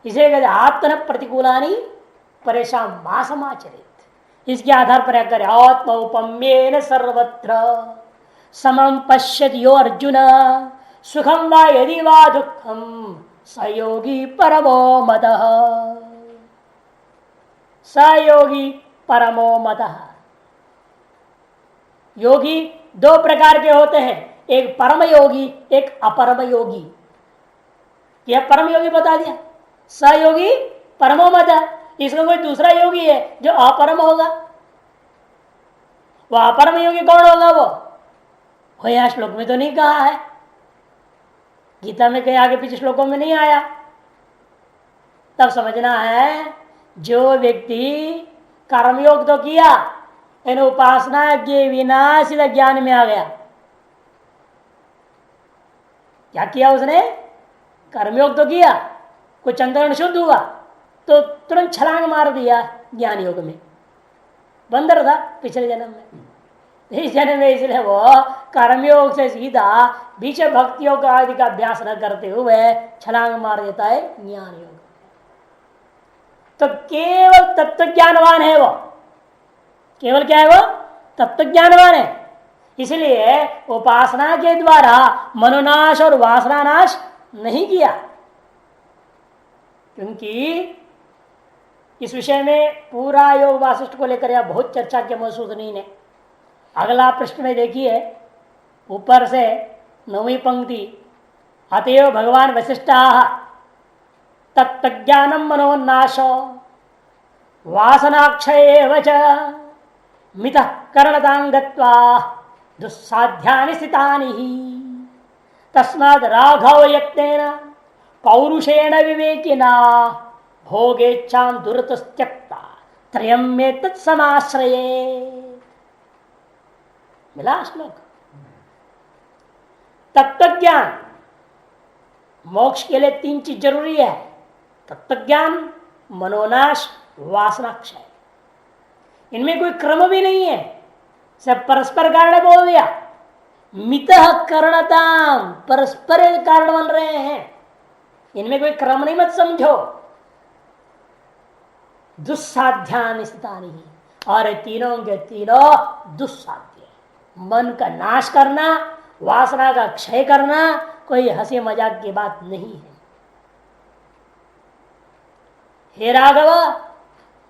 इसे कहते आत्मन प्रतिकूलानि परेशान मां समाचरित। इसके आधार पर करें आत्मौपम्येन सर्वत्र समं पश्यति यो अर्जुन सुखम वा यदि वा दुखम सयोगी परमो मतः। सयोगी परमो मतः। योगी दो प्रकार के होते हैं, एक परम योगी, एक अपरम योगी। यह परम योगी बता दिया, सयोगी परमो मतः। इसका कोई दूसरा योगी है जो अपरम होगा। वह अपरम योगी कौन होगा? वो यह श्लोक में तो नहीं कहा है, गीता में कहीं आगे पीछे श्लोकों में नहीं आया। तब समझना है जो व्यक्ति कर्मयोग तो किया, इन उपासना के बिना सीधा ज्ञान में आ गया। क्या किया उसने? कर्मयोग तो किया, कुछ अंतरण शुद्ध हुआ तो तुरंत छलांग मार दिया ज्ञान योग में। बंदर था पिछले जन्म में, इस जन्म में इसलिए वो कर्मयोग से सीधा बीच भक्ति योग आदि का अभ्यास न करते हुए छलांग मार देता है ज्ञान योग। तो केवल तत्व ज्ञानवान है वो, केवल क्या है वो? तत्व ज्ञानवान है। इसलिए उपासना के द्वारा मनोनाश और वासना नाश नहीं किया, क्योंकि इस विषय में पूरा योग वासिष्ठ को लेकर यह बहुत चर्चा किया मधुसूदनी ने। अगला प्रश्न में देखिए, ऊपर से 9वीं पंक्ति, अतएव भगवान वशिष्ठा तत्ज्ञानम मनोन्नाशो वासनाक्षय वच मितः करणतांगत्वा दुस्साध्यानि स्थितानि ही तस्माद् राघव यत्नेन पौरुषेण विवेकिना भोगेच्छां दुरतस्त्यक्ता त्रयं में तत्समाश्रये। मिला श्लोक। तत्वज्ञान मोक्ष के लिए 3 चीज जरूरी है, तत्वज्ञान, मनोनाश, वासनाक्षय। इनमें कोई क्रम भी नहीं है, सब परस्पर कारण बोल दिया। मितः करणताम, परस्पर कारण बन रहे हैं, इनमें कोई क्रम नहीं, मत समझो। दुस्साध्यानि स्थितानि, और तीनों के तीनों दुस्साध्य। मन का नाश करना, वासना का क्षय करना कोई हंसी मजाक की बात नहीं है। हे राघव,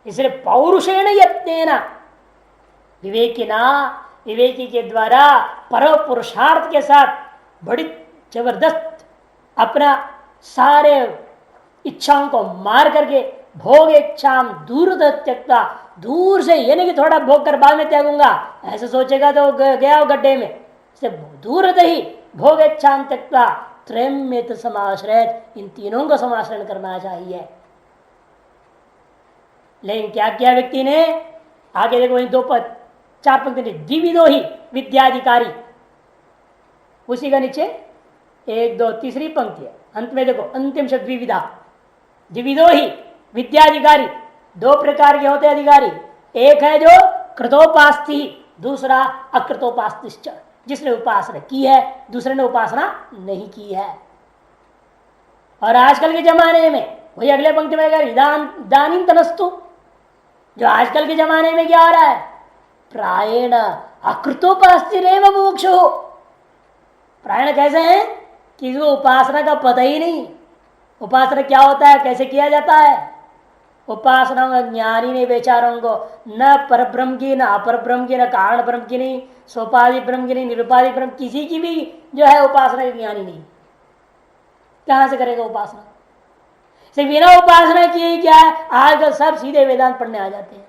इसलिए पौरुषेण यत्नेन विवेकिना, विवेकी के द्वारा परम पुरुषार्थ के साथ बड़ी जबरदस्त अपना सारे इच्छाओं को मार करके भोग इच्छा दूर त्यक्ता, दूर से ये नहीं कि थोड़ा भोग कर बाद में त्यागूंगा, ऐसे सोचेगा तो गया हो गड्ढे में। से दूर ही भोग इच्छा त्यक्ता त्रयम में तो समाश्रय, इन तीनों को समाश्रय करना चाहिए। लेकिन क्या किया व्यक्ति ने, आगे देखो वही 4 पंक्ति द्विविधो ही विद्याधिकारी, उसी का नीचे 1 2 तीसरी पंक्ति है, अंत में देखो अंतिम शब्द द्विविधा। द्विविधो ही विद्याधिकारी, 2 प्रकार के होते अधिकारी, एक है जो कृतोपास्ति, दूसरा अकृतोपास्तिश्च, जिसने उपासना की है, दूसरे ने उपासना नहीं की है। और आजकल के जमाने में वही अगले पंक्ति में दानीन तनस्तु, जो आजकल के जमाने में क्या हो रहा है, प्रायण अकृतोपास्ति रेव मोक्षो। प्रायण कैसे है कि उपासना का पता ही नहीं, उपासना क्या होता है, कैसे किया जाता है। उपासना में ज्ञानी ने बेचारों को न परब्रह्म की, न अपर ब्रह्म की, न कारण ब्रह्म की नहीं, सोपाधि ब्रह्म की नहीं, निरुपाधि ब्रह्म, किसी की भी जो है उपासना की ज्ञानी नहीं, कहां से करेगा उपासना। सिर्फ बिना उपासना किए क्या है, आजकल सब सीधे वेदांत पढ़ने आ जाते हैं,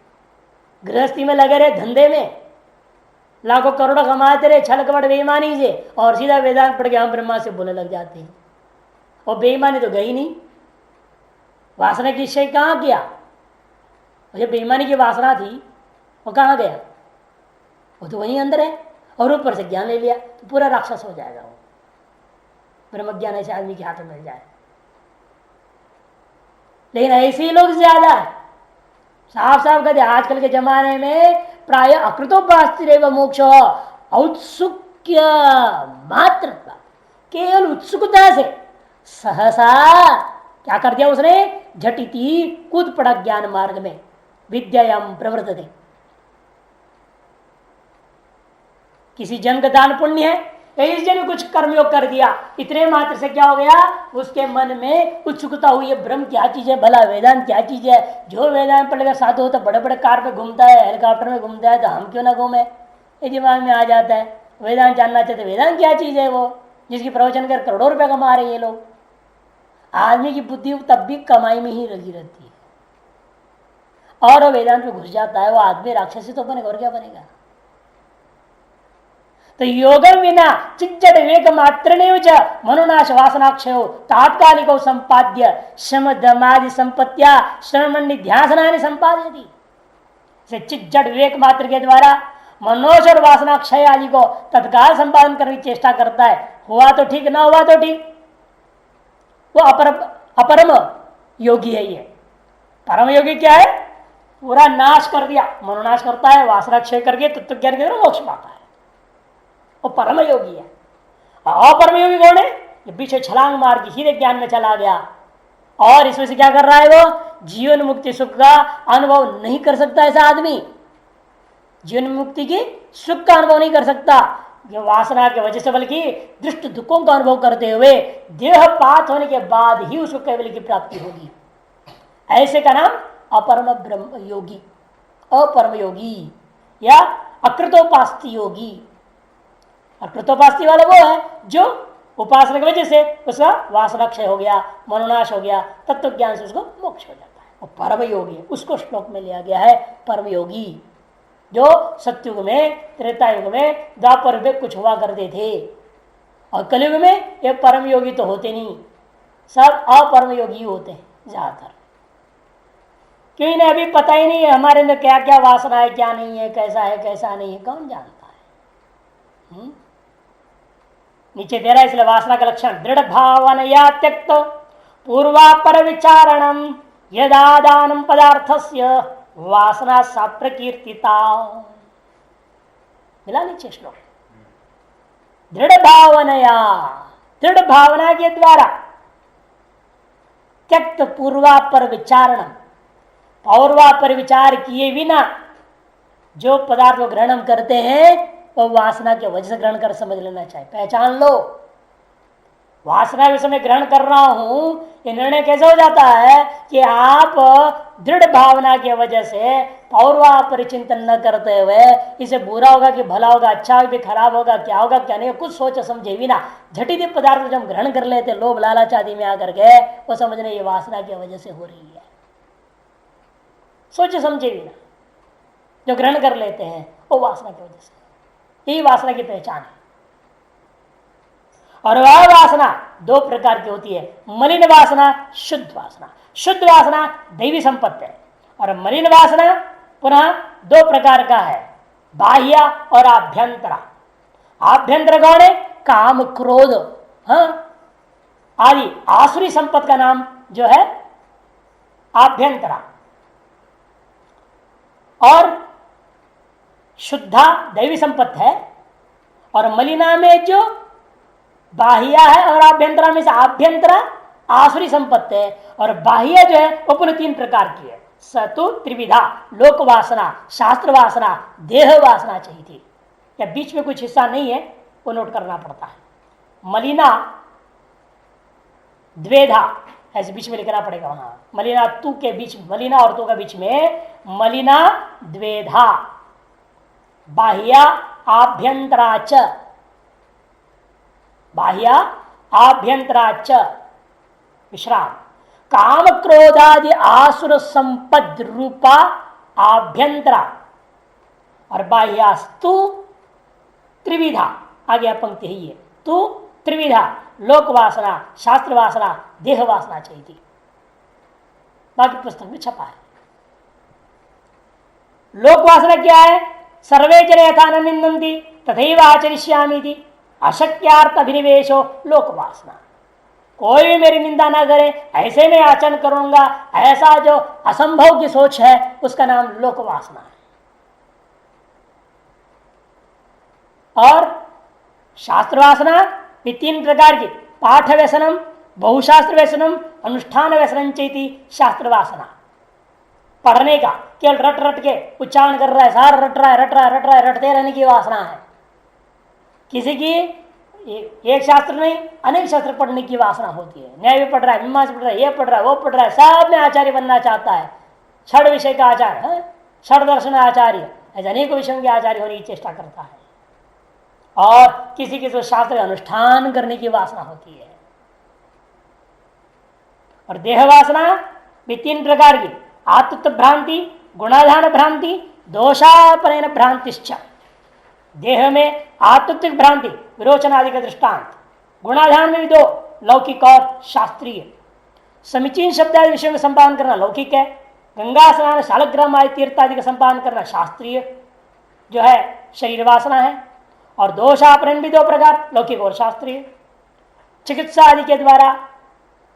गृहस्थी में लगे रहे धंधे में, लाखों करोड़ों कमाते रहे छल कपट बेईमानी से, और सीधा वेदांत पढ़ के हम ब्रह्मा से बोलने लग जाते हैं। और बेईमानी तो गई नहीं, वासना की निश्चय कहाँ किया, जो बेईमानी की वासना थी वो कहाँ गया, वो तो वहीं अंदर है, और ऊपर से ज्ञान ले लिया तो पूरा राक्षस हो जाएगा। वो ब्रह्म ज्ञान ऐसे आदमी के हाथ में मिल जाए, लेकिन ऐसे ही लोग ज्यादा है। साफ साफ कहते आजकल के जमाने में प्राय अकृतोपास्ति रेव मोक्ष, औत्सुक्य मात्र, केवल उत्सुकता से सहसा क्या कर दिया उसने, झटिति कूद पड़ा ज्ञान मार्ग में, विद्यायाम प्रवर्तते। किसी जन का दान पुण्य है, इस जन कुछ कर्मयोग कर दिया, इतने मात्र से क्या हो गया, उसके मन में उत्सुकता हुई है, ब्रह्म क्या चीज है, भला वेदांत क्या चीज है। जो वेदांत पढ़ेगा साधु होता बड़े बड़े कार में घूमता है, हेलीकॉप्टर में घूमता है, तो हम क्यों ना घूमे, ये दिमाग में आ जाता है। वेदांत जानना चाहते, वेदांत क्या चीज है, वो जिसकी प्रवचन कर करोड़ों रुपए कमा रहे हैं ये लोग। आदमी की बुद्धि तब भी कमाई में ही लगी रहती है, और वेदांत में घुस जाता है, वो आदमी राक्षसी तो बनेगा और क्या बनेगा। तो योगम विना चिज्जट विवेक मात्र मनोनाश वासनाक्षयो तात्कालिको संपाद्य श्रम दमादि संपत्तिया श्रवण निध्यासनानि संपादयति। चिज्जट विवेक मात्र के द्वारा मनोज और वासनाक्षय आदि को तत्काल संपादन करने की चेष्टा करता है। हुआ तो ठीक, ना हुआ तो ठीक, वो अपरम योगी है। ये परम योगी क्या है, पूरा नाश कर दिया, मनोनाश करता है, वासना क्षय करके तत्व ज्ञान के मोक्ष पाता है, वो परम योगी है। अपरम योगी कौन है, पीछे छलांग मार के सीधे ज्ञान में चला गया, और इसमें से क्या कर रहा है, वो जीवन मुक्ति सुख का अनुभव नहीं कर सकता। ऐसा आदमी जीवन मुक्ति की सुख का अनुभव नहीं कर सकता, वासना के वजह से, बल्कि दृष्ट दुखों का अनुभव करते हुए देह पात होने के बाद ही उसको कैवल्य की प्राप्ति होगी। ऐसे का नाम अपरम ब्रह्म योगी, अपरम योगी या अकृतोपास्ति योगी। अकृतोपास्ति वाला वो है जो उपासना की वजह से उसका वासना क्षय हो गया, मनोनाश हो गया, तत्व ज्ञान से उसको मोक्ष हो जाता है, वो परम योगी है। उसको श्लोक में लिया गया है परम योगी, जो सत्युग में, त्रेता युग में, द्वापर में कुछ हुआ करते थे, और कलयुग में ये परम योगी तो होते नहीं, सब अपरम योगी होते हैं ज्यादातर। क्यों इन्हें अभी पता ही नहीं है हमारे अंदर क्या क्या वासना है, क्या नहीं है, कैसा नहीं है, कौन जानता है। नीचे दे रहा है इसलिए वासना का लक्षण, दृढ़ भावनया त्यक्त पूर्वापर विचारणम यदादानम पदार्थस्य वासना सा प्रकीर्तिता। मिला नीचे श्लोक, दृढ़ भावनया, दृढ़ भावना के द्वारा, त्यक्त पूर्वापर विचारणम, पूर्वापर विचार किए बिना जो पदार्थ को ग्रहण करते हैं वो वासना के वजह से ग्रहण कर समझ लेना चाहिए, पहचान लो। वासना विषय में ग्रहण कर रहा हूं, ये निर्णय कैसे हो जाता है कि आप दृढ़ भावना की वजह से पौर्वा परिचिंतन न करते हुए इसे बुरा होगा कि भला होगा, अच्छा होगा कि खराब होगा, क्या होगा क्या नहीं, कुछ सोच समझे बिना झटिति पदार्थ जब ग्रहण कर लेते लोभ लालच आदि में आकर के, वो समझने ये वासना की वजह से हो रही है। सोचे समझे बिना जो ग्रहण कर लेते हैं वो वासना की वजह से, यही वासना की पहचान है। और वह वासना दो प्रकार की होती है, मलिन वासना, शुद्ध वासना। शुद्ध वासना दैवी संपत्ति है, और मलिन वासना पुनः दो प्रकार का है, बाह्य और आभ्यंतरा। आभ्यंतर कौन है? काम, क्रोध, आदि आसुरी संपत्ति का नाम जो है आभ्यंतरा। और शुद्धा दैवी संपत्ति है, और मलिना में जो बाह्य है और आभ्यंतरा में से आभ्यंतरा आसुरी संपत्ति है, और बाह्य जो है वो पुनः तीन प्रकार की है। सतु त्रिविधा, लोक वासना, शास्त्र वासना, देह वासना चाहिए थी, या बीच में कुछ हिस्सा नहीं है वो नोट करना पड़ता है। मलिना द्वेधा ऐसे बीच में लिखना पड़ेगा वहां, मलिना तू के बीच, मलिना और तू के बीच में मलिना द्वेधा, बाह्य आभ्यंतराच, बाह्य आभ्यंतराच विश्राम। काम क्रोधादि आसुर संपद रूपा आभ्यंतरा, और बाह्यास्तु त्रिविधा, आगे पंक्ति ही है, तू त्रिविधा, लोक वासना, शास्त्र वासना, देह वासना चाहिए थी, बाकी पुस्तक में छपा है। लोक वासना क्या है? सर्वे जन यथा न निंदन्ति तथैव आचरिष्यामि इति अशक्यार्थ अभिनिवेशो लोक वासना। कोई भी मेरी निंदा ना करे, ऐसे में आचरण करूंगा, ऐसा जो असंभव की सोच है उसका नाम लोक वासना है। और शास्त्र वासना भी तीन प्रकार की, पाठ व्यसनम, बहुशास्त्र व्यसनम, अनुष्ठान व्यसनम चेती शास्त्र वासना। पढ़ने का केवल रट रट के उच्चारण कर रहा है, सारा रट रहा है, रट रहा है, रट रहा है, रटते रहने की वासना है। किसी की एक शास्त्र नहीं अनेक शास्त्र पढ़ने की वासना होती है, न्याय भी पढ़ रहा है, मीमांसा पढ़ रहा है, ये पढ़ रहा है, वो पढ़ रहा है, सब में आचार्य बनना चाहता है, छड़ विषय का आचार्य, छड़ दर्शन आचार्य, ऐसे अनेकों विषयों के आचार्य होने की चेष्टा करता है। और किसी के तो शास्त्र अनुष्ठान करने की वासना होती है। और देह वासना भी तीन प्रकार की, आत्मत्व भ्रांति, गुणाधान भ्रांति, दोषापनयन भ्रांतिश्च। देह में आत्मत्विक भ्रांति, विरोचन आदि का दृष्टांत, गुणाधान में भी दो, लौकिक और शास्त्रीय। समीचीन शब्द आदि विषयों में संपादन करना लौकिक है, गंगा स्नान, शालग्राम आदि तीर्थ आदि का संपादन करना शास्त्रीय जो है शरीर वासना है। और दोषापहरण भी दो प्रकार, लौकिक और शास्त्रीय। चिकित्सा आदि के द्वारा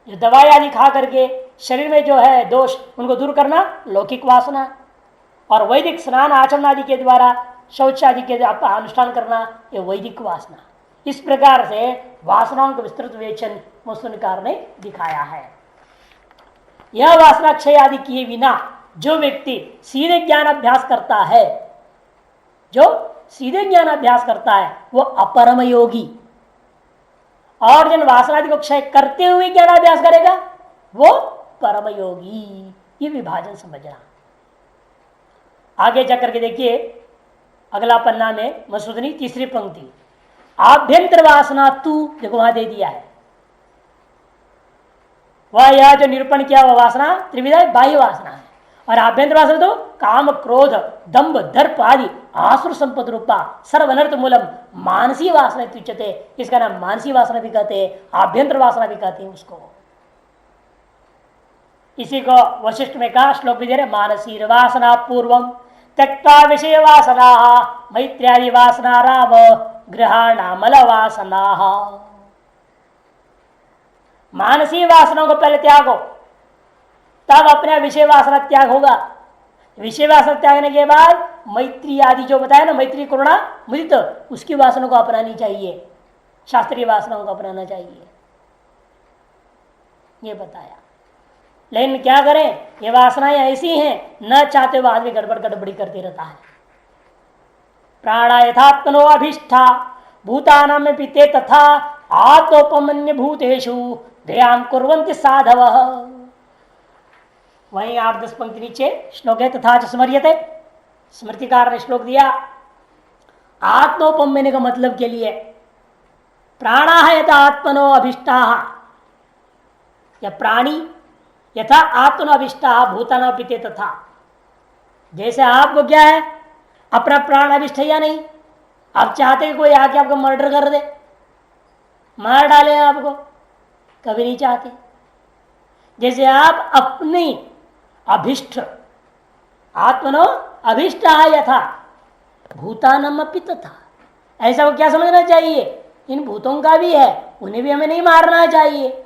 जो दवाई आदि खा करके शरीर में जो है दोष उनको दूर करना लौकिक वासना, और वैदिक स्नान आचरण आदि के द्वारा शौच आदि के अनुष्ठान करना ये वैदिक वासना। इस प्रकार से वासनाओं का विस्तृत विवेचन मुस्लिमकार ने दिखाया है। यह वासना क्षय आदि किए बिना जो व्यक्ति सीधे ज्ञान अभ्यास करता है, जो सीधे ज्ञान अभ्यास करता है वो अपरम योगी, और जिन वासनादि को क्षय करते हुए ज्ञान अभ्यास करेगा वो परम योगी। ये विभाजन समझना। आगे जाकर के देखिए अगला पन्ना में मसूदनी तीसरी पंक्ति, आभ्यंतर वासना तू, देखो वहां दे दिया है, वह यह जो निरूपण किया वह वासना त्रिविधा बाह्य वासना है, और आभ्यंतर वासना तो काम, क्रोध, दंभ, दर्प आदि आसुर संपद रूपा सर्वनर्थ मूलम मानसी वासना तुच्यते। इसका नाम मानसी वासना भी कहते हैं, आभ्यंतर वासना भी कहते हैं उसको। इसी को वशिष्ठ में कहा, श्लोक भी दे रहे, मानसी वासना पूर्वम त्यक्ता विषय वासना मैत्र्यादि वासना राम गृहाणामल वासना। मानसी वासनाओं को पहले त्यागो, तब अपने विषय वासना त्याग होगा। विषय वासना त्यागने के बाद मैत्री आदि जो बताया ना, मैत्री करुणा मुदित, उसकी वासना को अपनानी चाहिए, शास्त्रीय वासनाओं को अपनाना चाहिए, ये बताया। लेकिन क्या करें, ये वासनाएं ऐसी हैं न चाहते हुए आदमी गड़बड़ गड़बड़ी करते रहता है। प्राणा यथात्मनो अभिष्ठा भूतानां में पीते तथा आत्मोपमन्य भूतेषु ध्यान कुर्वन्ति साधव। वहीं 8-10 पंक्ति नीचे श्लोक है, तथा स्मर्यते, स्मृतिकार ने श्लोक दिया आत्मोपम्यने का मतलब के लिए प्राणा यथा आत्मनो अभिष्टा, या प्राणी यथा आत्मनो अभिष्टा भूतानो पिते तथा। जैसे आपको क्या है, अपना प्राण अभिष्ट है या नहीं? आप चाहते कोई आके आपको मर्डर कर दे, मार डाले आपको? कभी नहीं चाहते। जैसे आप अपनी अभिष्ट आत्मनो अभिष्ट यथा भूतानम अपि तथा, ऐसा वो क्या समझना चाहिए? इन भूतों का भी है, उन्हें भी हमें नहीं मारना चाहिए।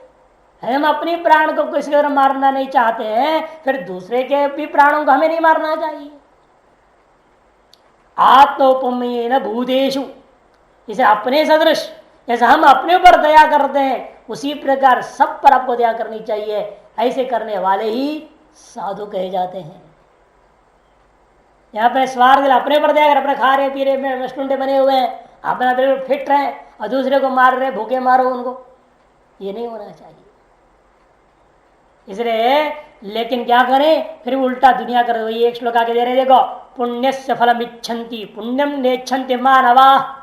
हम अपनी प्राण को किसी तरह मारना नहीं चाहते हैं, फिर दूसरे के भी प्राणों को हमें नहीं मारना चाहिए। आत्मोपमेन भूतेषु, इसे अपने सदृश, जैसे हम अपने ऊपर दया करते हैं उसी प्रकार सब पर आपको दया करनी चाहिए। ऐसे करने वाले ही साधु कहे जाते हैं। यहाँ पे स्वार्थ अपने पर दया कर, अपने खा रहे पी रहे रेस्टोरेंट बने हुए हैं, अपना बिल्कुल फिट रहे और दूसरे को मार रहे, भूखे मारो उनको, ये नहीं होना चाहिए। इसलिए लेकिन क्या करें, फिर उल्टा दुनिया कर दो। ये एक श्लोक आगे दे रहे, देखो, पुण्यस्य फलम इच्छन्ति पुण्यम नेच्छन्ति मानवा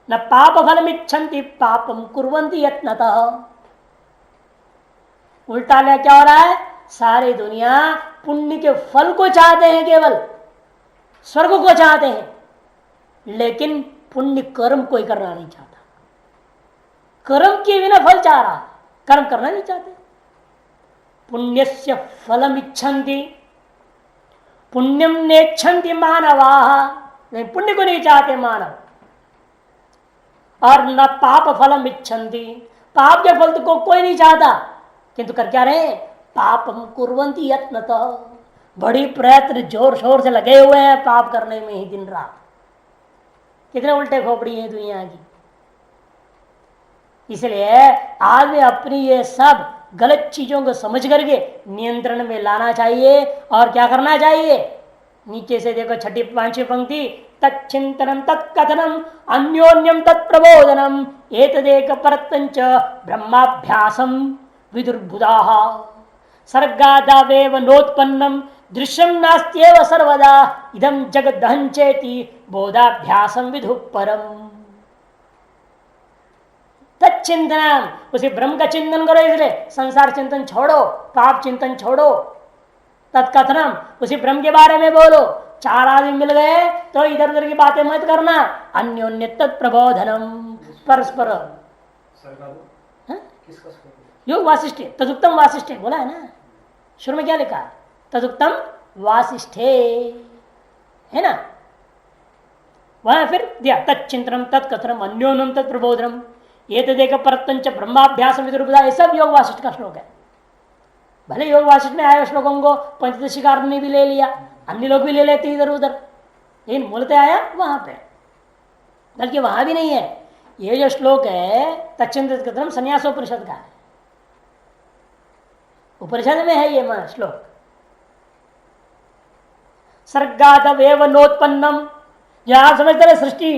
न पाप फलम इच्छन्ति पापम कुर्वन्ति यत्नतः। उल्टा ले क्या हो रहा है, सारी दुनिया पुण्य के फल को चाहते हैं, केवल स्वर्ग को चाहते हैं, लेकिन पुण्य कर्म कोई करना नहीं चाहता। कर्म के बिना फल चाह रहा, कर्म करना नहीं चाहते। पुण्यस्य फलम इच्छन्ति पुण्यम नेच्छन्ति मानवा, नहीं पुण्य को नहीं चाहते मानव, और न पाप फलम इच्छन्ति, पाप के फल को कोई नहीं चाहता, किंतु कर क्या रहे, पापम कुर्वन्ति यत्नतः, बड़ी प्रयत्न जोर शोर से लगे हुए हैं पाप करने में ही दिन रात। कितने उल्टे खोपड़ी है दुनिया की। इसलिए आदमी अपनी ये सब गलत चीजों को समझ करके नियंत्रण में लाना चाहिए। और क्या करना चाहिए, नीचे से देखो 6ठी-5वीं पंक्ति, तच्चिंतनम तत्कथनम अन्योन्यम तत्प्रबोधनम एतदेक परतंच ब्रह्माभ्यासम विदुर्बुधाः सर्गादावेव नोत्पन्नम दृश्यम नास्त्येव सर्वदा इदं जगदहं चेति बोधाभ्यासम विदुः परम। तच्चिंतनम, उसी ब्रह्म का चिंतन करो। इसलिए संसार चिंतन छोड़ो, पाप चिंतन छोड़ो। तत्कथनम, उसी ब्रह्म के बारे में बोलो। 4 आदमी मिल गए तो इधर उधर की बातें मत करना। अन्योन्य तत्प्रबोधनम, परस्पर योग वासिष्ठे तदुत्तम वासिष्ठे बोला है ना, शुरू में क्या लिखा है, तदुत्तम वासिष्ठे, है ना। वहां फिर दिया तच्चिंतनम तत्कथनम अन्योन्यम तत्प्रबोधनम ये तो देखा परतंच ब्रह्माभ्यास विदुर्बुधा, ये सब योग वासिष्ठ का श्लोक है। भले योग वासिष्ठ में आए श्लोकों को पंचदशिकार ने भी ले लिया, अन्य लोग भी ले लेते इधर उधर, लेकिन मूलतः आया वहां पे। बल्कि वहां भी नहीं है, ये जो श्लोक है तच्चिंतित कथनम संन्यासोपनिषद का है, उपनिषद में है ये श्लोक। सर्गादवेव नोत्पन्नम, जो आप समझते रहे सृष्टि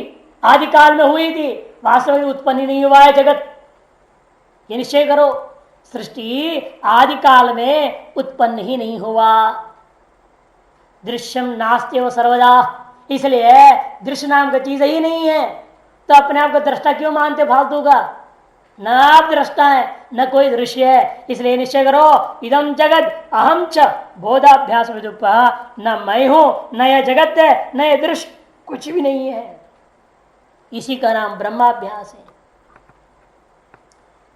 आदि काल में हुई थी, वास्तव में उत्पन्न नहीं हुआ है जगत, ये निश्चय करो। सृष्टि आदि काल में उत्पन्न ही नहीं हुआ। दृश्यम नास्त्येव सर्वदा, इसलिए दृश्य नाम का चीज ही नहीं है, तो अपने आप को दृष्टा क्यों मानते फालतू का? न आप दृष्टा है न कोई दृश्य है। इसलिए निश्चय करो, इदम जगत अहम च बोधाभ्यास विदुपा, न मैं हूं न यह जगत है न यह दृश्य, कुछ भी नहीं है। इसी का नाम ब्रह्माभ्यास है।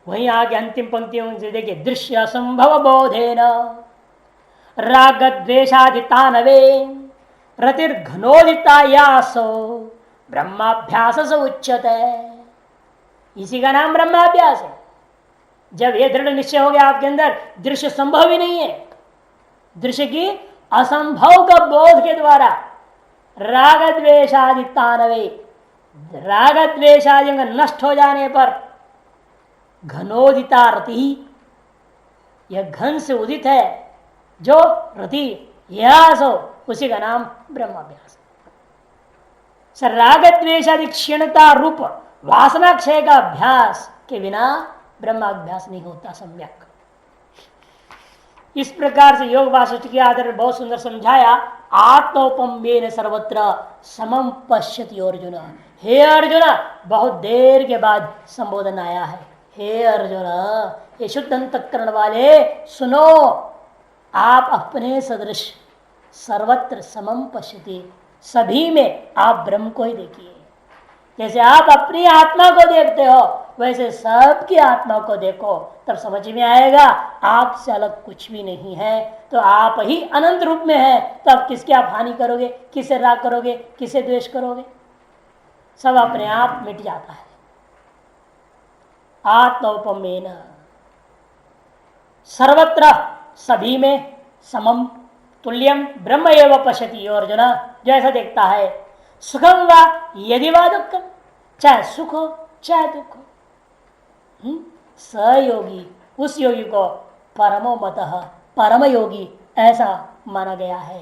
वहीं आगे अंतिम पंक्तियों से देखिए, दृश्य असंभव बोधेन राग द्वेषादितानवे रतिर्घनोदितायासो ब्रह्माभ्यास से उच्यते। इसी का नाम ब्रह्माभ्यास है। जब यह दृढ़ निश्चय हो गया आपके अंदर, दृश्य संभव ही नहीं है, दृश्य की असंभव का बोध के द्वारा राग द्वेषादितानवे, राग द्वेषादि नष्ट हो जाने पर घनोदिता रति, यह घन से उदित है जो रति यास हो, उसी का नाम ब्रह्माभ्यास। राग द्वेषादि क्षीणता रूप वासना क्षय का अभ्यास के बिना ब्रह्माभ्यास नहीं होता सम्यक। इस प्रकार से योग वासिष्ठ के आधार पर बहुत सुंदर समझाया। आत्मोपम्येन सर्वत्र समम पश्यति अर्जुन। हे अर्जुन, बहुत देर के बाद संबोधन आया है। हे अर्जुन, ये शुद्ध अंतःकरण वाले सुनो, आप अपने सदृश सर्वत्र समम पश्यति, सभी में आप ब्रह्म को ही देखिए। जैसे आप अपनी आत्मा को देखते हो वैसे सबकी आत्मा को देखो, तब समझ में आएगा आपसे अलग कुछ भी नहीं है। तो आप ही अनंत रूप में है, तो आप किसकी आप हानि करोगे, किसे राग करोगे, किसे द्वेष करोगे? सब अपने आप मिट जाता है। आत्मोपमेन सर्वत्र सभी में समम तुल्यम ब्रह्म एवं पश्यति अर्जुन, जो ऐसा देखता है। सुखम वा यदि वा दुखम, चाहे सुख हो चाहे दुख हो, सयोगी उस योगी को परमो मतः परम योगी ऐसा माना गया है।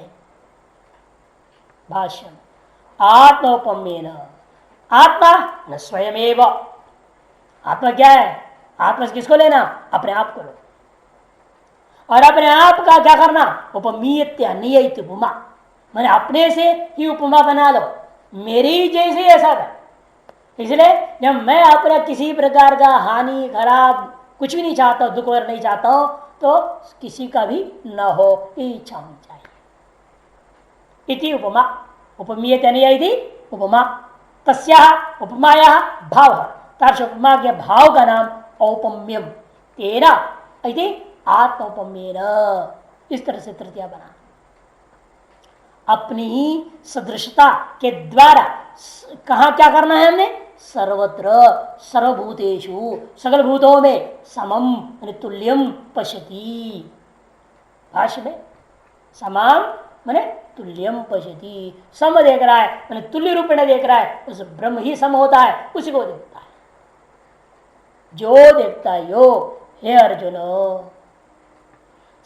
भाष्य आत्मोपमेन, आत्मा न स्वयमेव, आत्मा क्या है? आत्मा से किसको लेना? अपने आप को लो, और अपने आप का क्या करना? उपमीयत्य नियत उपमा, मैंने अपने से ही उपमा बना लो, मेरी जैसे ऐसा था। इसलिए जब मैं अपना किसी प्रकार का हानि खराब कुछ भी नहीं चाहता हूं, दुख और नहीं चाहता हूं, तो किसी का भी न हो ये इच्छा होनी चाहिए। इति उपमा, उपमीयते नहीं उपमा, तस्या उपमाया भाव, तार्श उपमा के भाव का नाम औपम्यम, तेरा इति आत्मोपम्येन, इस तरह से तृतीया बना। अपनी ही सदृशता के द्वारा कहा क्या करना है हमने? सर्वत्र सर्वभूतेषु सकल भूतों में समम तुल्यम पश्यति। भाष्य में समान माने तुल्यम पश्यति, सम देख रहा है माने तुल्य रूप में देख रहा है, उस ब्रह्म ही सम होता है, उसी को देखता है। जो देखता है यो, हे अर्जुन,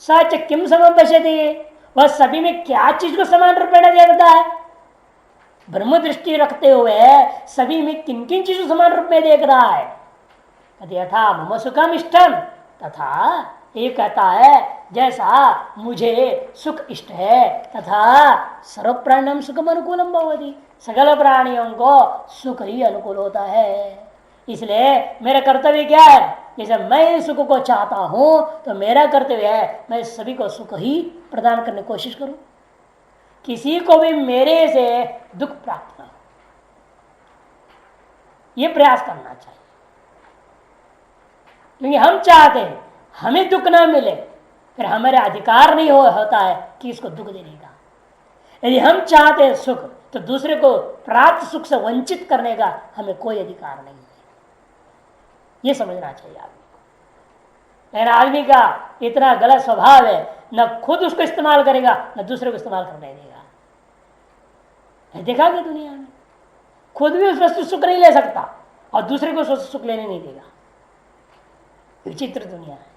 सच किम समम पश्यति, वह सभी में क्या चीज को समान रूप में देखता है? ब्रह्म दृष्टि रखते हुए सभी में किन किन चीजों समान रूप में देख रहा है? यथा मम सुखम इष्टम, तथा ये कहता है जैसा मुझे सुख इष्ट है, तथा सर्व प्राणियों सुखम अनुकूलम भवति, सकल प्राणियों को सुख ही अनुकूल होता है। इसलिए मेरा कर्तव्य क्या है? जैसे मैं सुख को चाहता हूं तो मेरा कर्तव्य है मैं सभी को सुख ही प्रदान करने की कोशिश करूं, किसी को भी मेरे से दुख प्राप्त न हो, यह प्रयास करना चाहिए। क्योंकि हम चाहते हैं हमें दुख ना मिले, फिर हमारे अधिकार नहीं होता है कि इसको दुख देने का। यदि हम चाहते हैं सुख, तो दूसरे को प्राप्त सुख से वंचित करने का हमें कोई अधिकार नहीं है। यह समझना चाहिए आदमी को। लेकिन आदमी का इतना गलत स्वभाव है, न खुद उसको इस्तेमाल करेगा न दूसरे को इस्तेमाल करने देगा। देखा कि दुनिया में खुद भी उस वस्तु सुख नहीं ले सकता और दूसरे को सुख लेने नहीं देगा। विचित्र दुनिया है।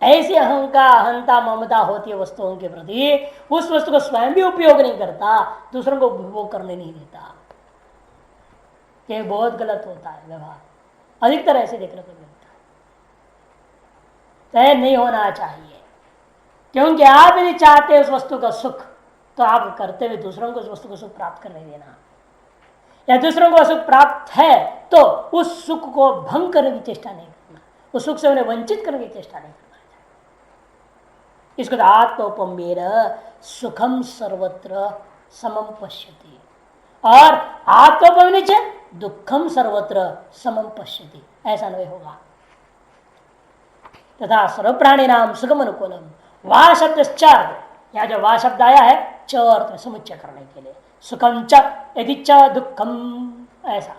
ऐसी अहंता ममता होती है वस्तुओं के प्रति, उस वस्तु को स्वयं भी उपयोग नहीं करता, दूसरों को उपभोग करने नहीं देता। ये बहुत गलत होता है व्यवहार, अधिकतर ऐसे देखने को मिलता है। तय नहीं होना चाहिए, क्योंकि आप यदि चाहते हैं उस वस्तु का सुख, तो आप करते हुए दूसरों को उस वस्तु को सुख प्राप्त करने देना, या दूसरों को सुख प्राप्त है तो उस सुख को भंग करने की चेष्टा नहीं करना, उस सुख से उन्हें वंचित करने की चेष्टा नहीं करना। इसको आत्मोपमेन सुखम सर्वत्र समम पश्यति, और आत्मोपमेन च दुखम सर्वत्र समम पश्यति, ऐसा नहीं होगा। तथा सर्व प्राणी नाम सुखम अनुकूलम, वाह शब्द चार, यहाँ जो वाह शब्द आया है च अर्थ में समुच्चय करने के लिए, सुखम च यदि च दुखम, ऐसा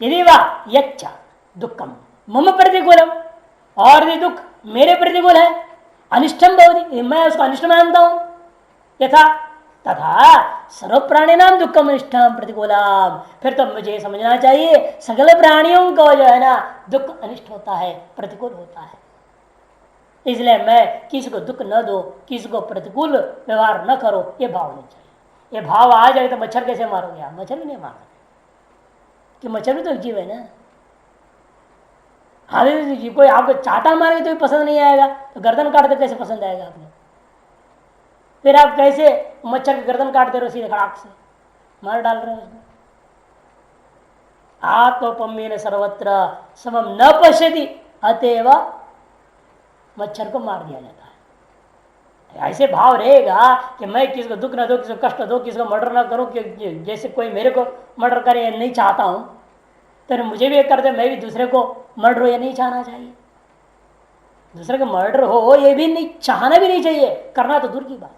यदि वाह यच्च दुखम मम प्रतिकूलम, और यदि दुख मेरे प्रतिकूल है, अनिष्टम भवति, मैं उसको अनिष्ट मानता हूं, यथा तथा सर्व प्राणी नाम दुखम अनिष्टम प्रतिकूलम, फिर तो मुझे समझना चाहिए सकल प्राणियों को जो है ना दुख अनिष्ट होता है, प्रतिकूल होता है। इसलिए मैं किसी को दुख न दो, किसी को प्रतिकूल व्यवहार न करो, ये भाव नहीं चाहिए। ये भाव आ जाए तो मच्छर कैसे मारोगे आप? मच्छर भी नहीं मार सकते। कि मच्छर भी तो एक जीव है ना। हाँ कोई आपको चाटा मारेगा तो भी पसंद नहीं आएगा, तो गर्दन काट दे कैसे पसंद आएगा आपने? फिर आप कैसे मच्छर की गर्दन काटते रहो सीधे खड़ाक से, मार डाल रहे हो उसमें। आत्मोपम्येन सर्वत्र समम न पश्यति, अतएव मच्छर को मार दिया जाता है। ऐसे भाव रहेगा कि मैं किसको दुख न दो, किसको कष्ट दो, किसको मर्डर न करूं, कि जैसे कोई मेरे को मर्डर करे नहीं चाहता हूं, तो मुझे भी कर दे, मैं भी दूसरे को मर्डर हो, ये नहीं चाहना चाहिए। दूसरे का मर्डर हो ये भी नहीं चाहना भी नहीं चाहिए, करना तो दूर की बात है,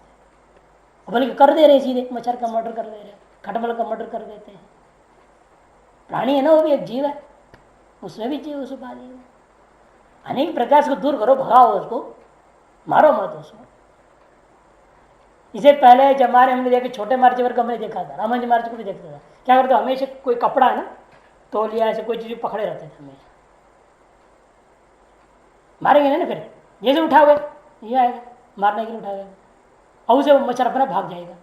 बल्कि कर दे रहे सीधे, मच्छर का मर्डर कर दे रहे, खटमल का मर्डर कर देते हैं। प्राणी है ना, वो भी एक जीव है, उसमें भी जीव उस उपाधि है। अनेक प्रकार से दूर करो, भगाओ उसको, मारो मत उसको। इसे पहले जब हमारे हमने देखा, छोटे मार्चवर को हमने देखा था, रामंज मार्च को भी देखता था, क्या करते हमेशा कोई कपड़ा है ना, तौलिया ऐसे कोई चीज पकड़े रहते थे हमेशा, मारेंगे नहीं ना, फिर जैसे उठाओगे ये आएगा मारने के लिए, उठाओगे और उसे मच्छर अपना भाग जाएगा,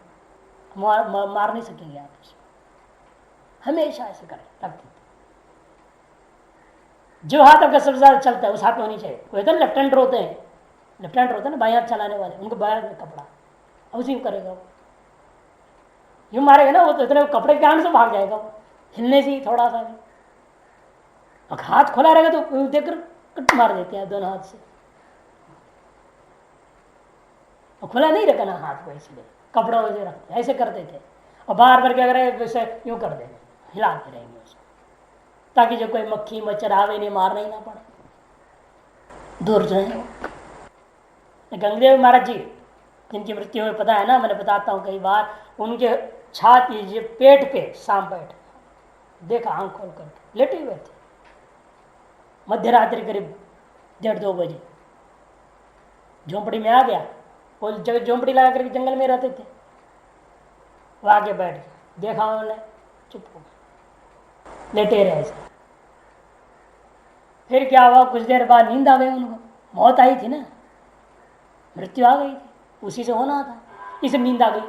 मार नहीं सकेंगे आप उसे। हमेशा ऐसे करें रखते। जो हाथ आपका सबसे ज्यादा चलता है उस हाथ में होनी चाहिए। कोई तो लेफ्ट हैंड होते हैं, लेफ्ट हैंड होते हैं ना, बाएं हाथ चलाने वाले, उनको बाएं हाथ में कपड़ा, उसी को करेगा वो, यूं मारेगा ना वो, तो इतने कपड़े के हाथ से भाग जाएगा वो, हिलने से ही थोड़ा सा भी। और हाथ खुला रहेगा तो देखकर कट मार देते हैं दोनों हाथ से, और खुला नहीं रखना हाथ को, इसलिए कपड़ों से रखते ऐसे करते थे। और बार बार क्या करें, वैसे यूं कर देंगे, हिलाते रहेंगे उसको, ताकि जो कोई मक्खी मच्छर आवे नहीं, मारना ही ना पड़े, दूर जाए। गंगदेव महाराज जी जिनकी मृत्यु में पता है ना, मैंने बताता हूँ कई बार, उनके छाती पेट पे सांप बैठ देखा, आंख खोल करके लेटे हुए थे, मध्य रात्रि करीब 1:30-2 बजे झोंपड़ी में आ गया। वो जगह झोंपड़ी लगा करके जंगल में रहते थे, वो आके बैठ गया, देखा उन्होंने, चुप हो गए, लेटे रहे ऐसे। फिर क्या हुआ, कुछ देर बाद नींद आ गई उनको, मौत आई थी ना, मृत्यु आ गई थी, उसी से होना था, इसे नींद आ गई।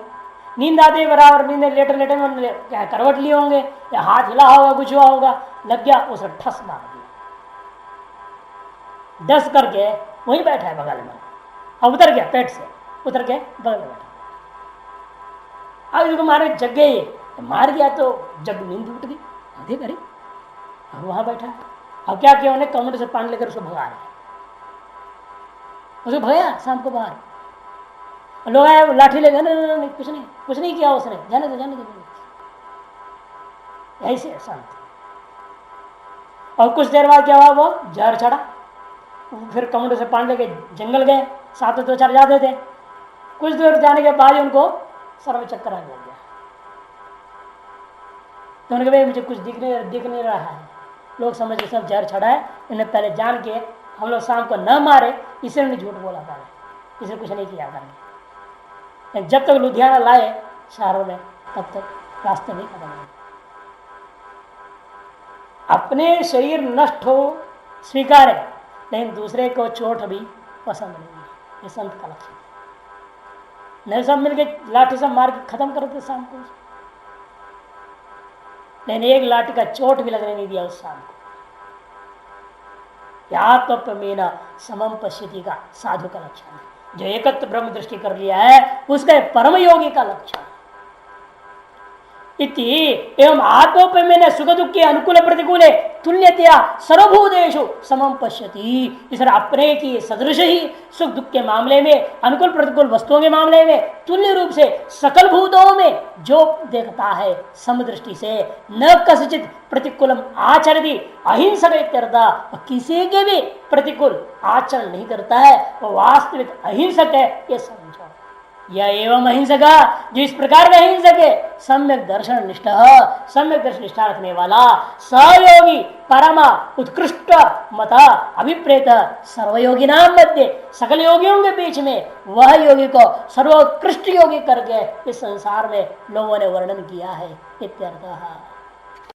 नींद आते बराबर नींद लेटे लेटे में क्या करवट लिए होंगे या हाथ हिला होगा, कुछ हुआ होगा, लग गया, उसे ठस मार दिया, डस करके वहीं बैठा है बगल में, अब उतर गया पेट से, उतर के बगल में बैठा। अब इसको मारे जग गए, तो मार दिया तो जब नींद उठ गई, आधे करे, अब वहां बैठा। अब क्या किया उन्हें, कमरे से पानी लेकर उसको भगा रहे, उसको भगाया शाम को बाहर, लोग आए लाठी ले गए, नहीं कुछ नहीं किया उसने, जाने दो ऐसे शांत। और कुछ देर बाद क्या हुआ, वो जहर चढ़ा, फिर कमरे से पानी लेके जंगल गए, साथ में 2-4 जाते थे। कुछ दूर जाने के बाद उनको सर में चक्कर आने लग गया, तो उन्होंने कहा मुझे कुछ दिख नहीं रहा है, लोग समझ के सब जहर चढ़ा है, इन्हें पहले जान के हम लोग शाम को न मारे, इसे उन्हें झूठ बोला था, इसे कुछ नहीं किया करके। जब तक लुधियाना लाए शहरों में, तब तक रास्ते नहीं खत्म हुए। अपने शरीर नष्ट हो स्वीकार है, लेकिन दूसरे को चोट भी पसंद नहीं है, ये संत का लक्षण है। नहीं सब मिलके लाठी से मार के खत्म कर देते शाम को, लेकिन एक लाठी का चोट भी लगने नहीं दिया उस शाम को। आत्मप्यमेन समम पश्यति का साधु का लक्षण है, जो एकत्र ब्रह्म दृष्टि कर लिया है उसका परम योगी का लक्षण। इति एवं आत्मोपमेन सुख दुख के अनुकूल प्रतिकूले तुल्यतया सर्वभूतेषु समम पश्यति, इस तरह अपने की सदृश ही सुख दुख के मामले में, अनुकूल प्रतिकूल वस्तुओं के मामले में तुल्य रूप से सकल भूतों में जो देखता है समदृष्टि से, न कसिचित प्रतिकूलम आचरति अहिंसक इत्यर्थ, किसी के भी प्रतिकूल आचरण नहीं करता है, वो वास्तविक अहिंसक है, ये समझो। यह एवं अहिंसक, जो इस प्रकार का अहिंसक है, सम्यक दर्शन निष्ठ, सम्यक दर्शन निष्ठा रखने वाला, सहयोगी परम उत्कृष्ट मत अभिप्रेत सर्वयोगी नाम मध्य, सकल योगियों के बीच में वह योगी को सर्वोत्कृष्ट योगी करके इस संसार में लोगों ने वर्णन किया है, इत्यर्थः।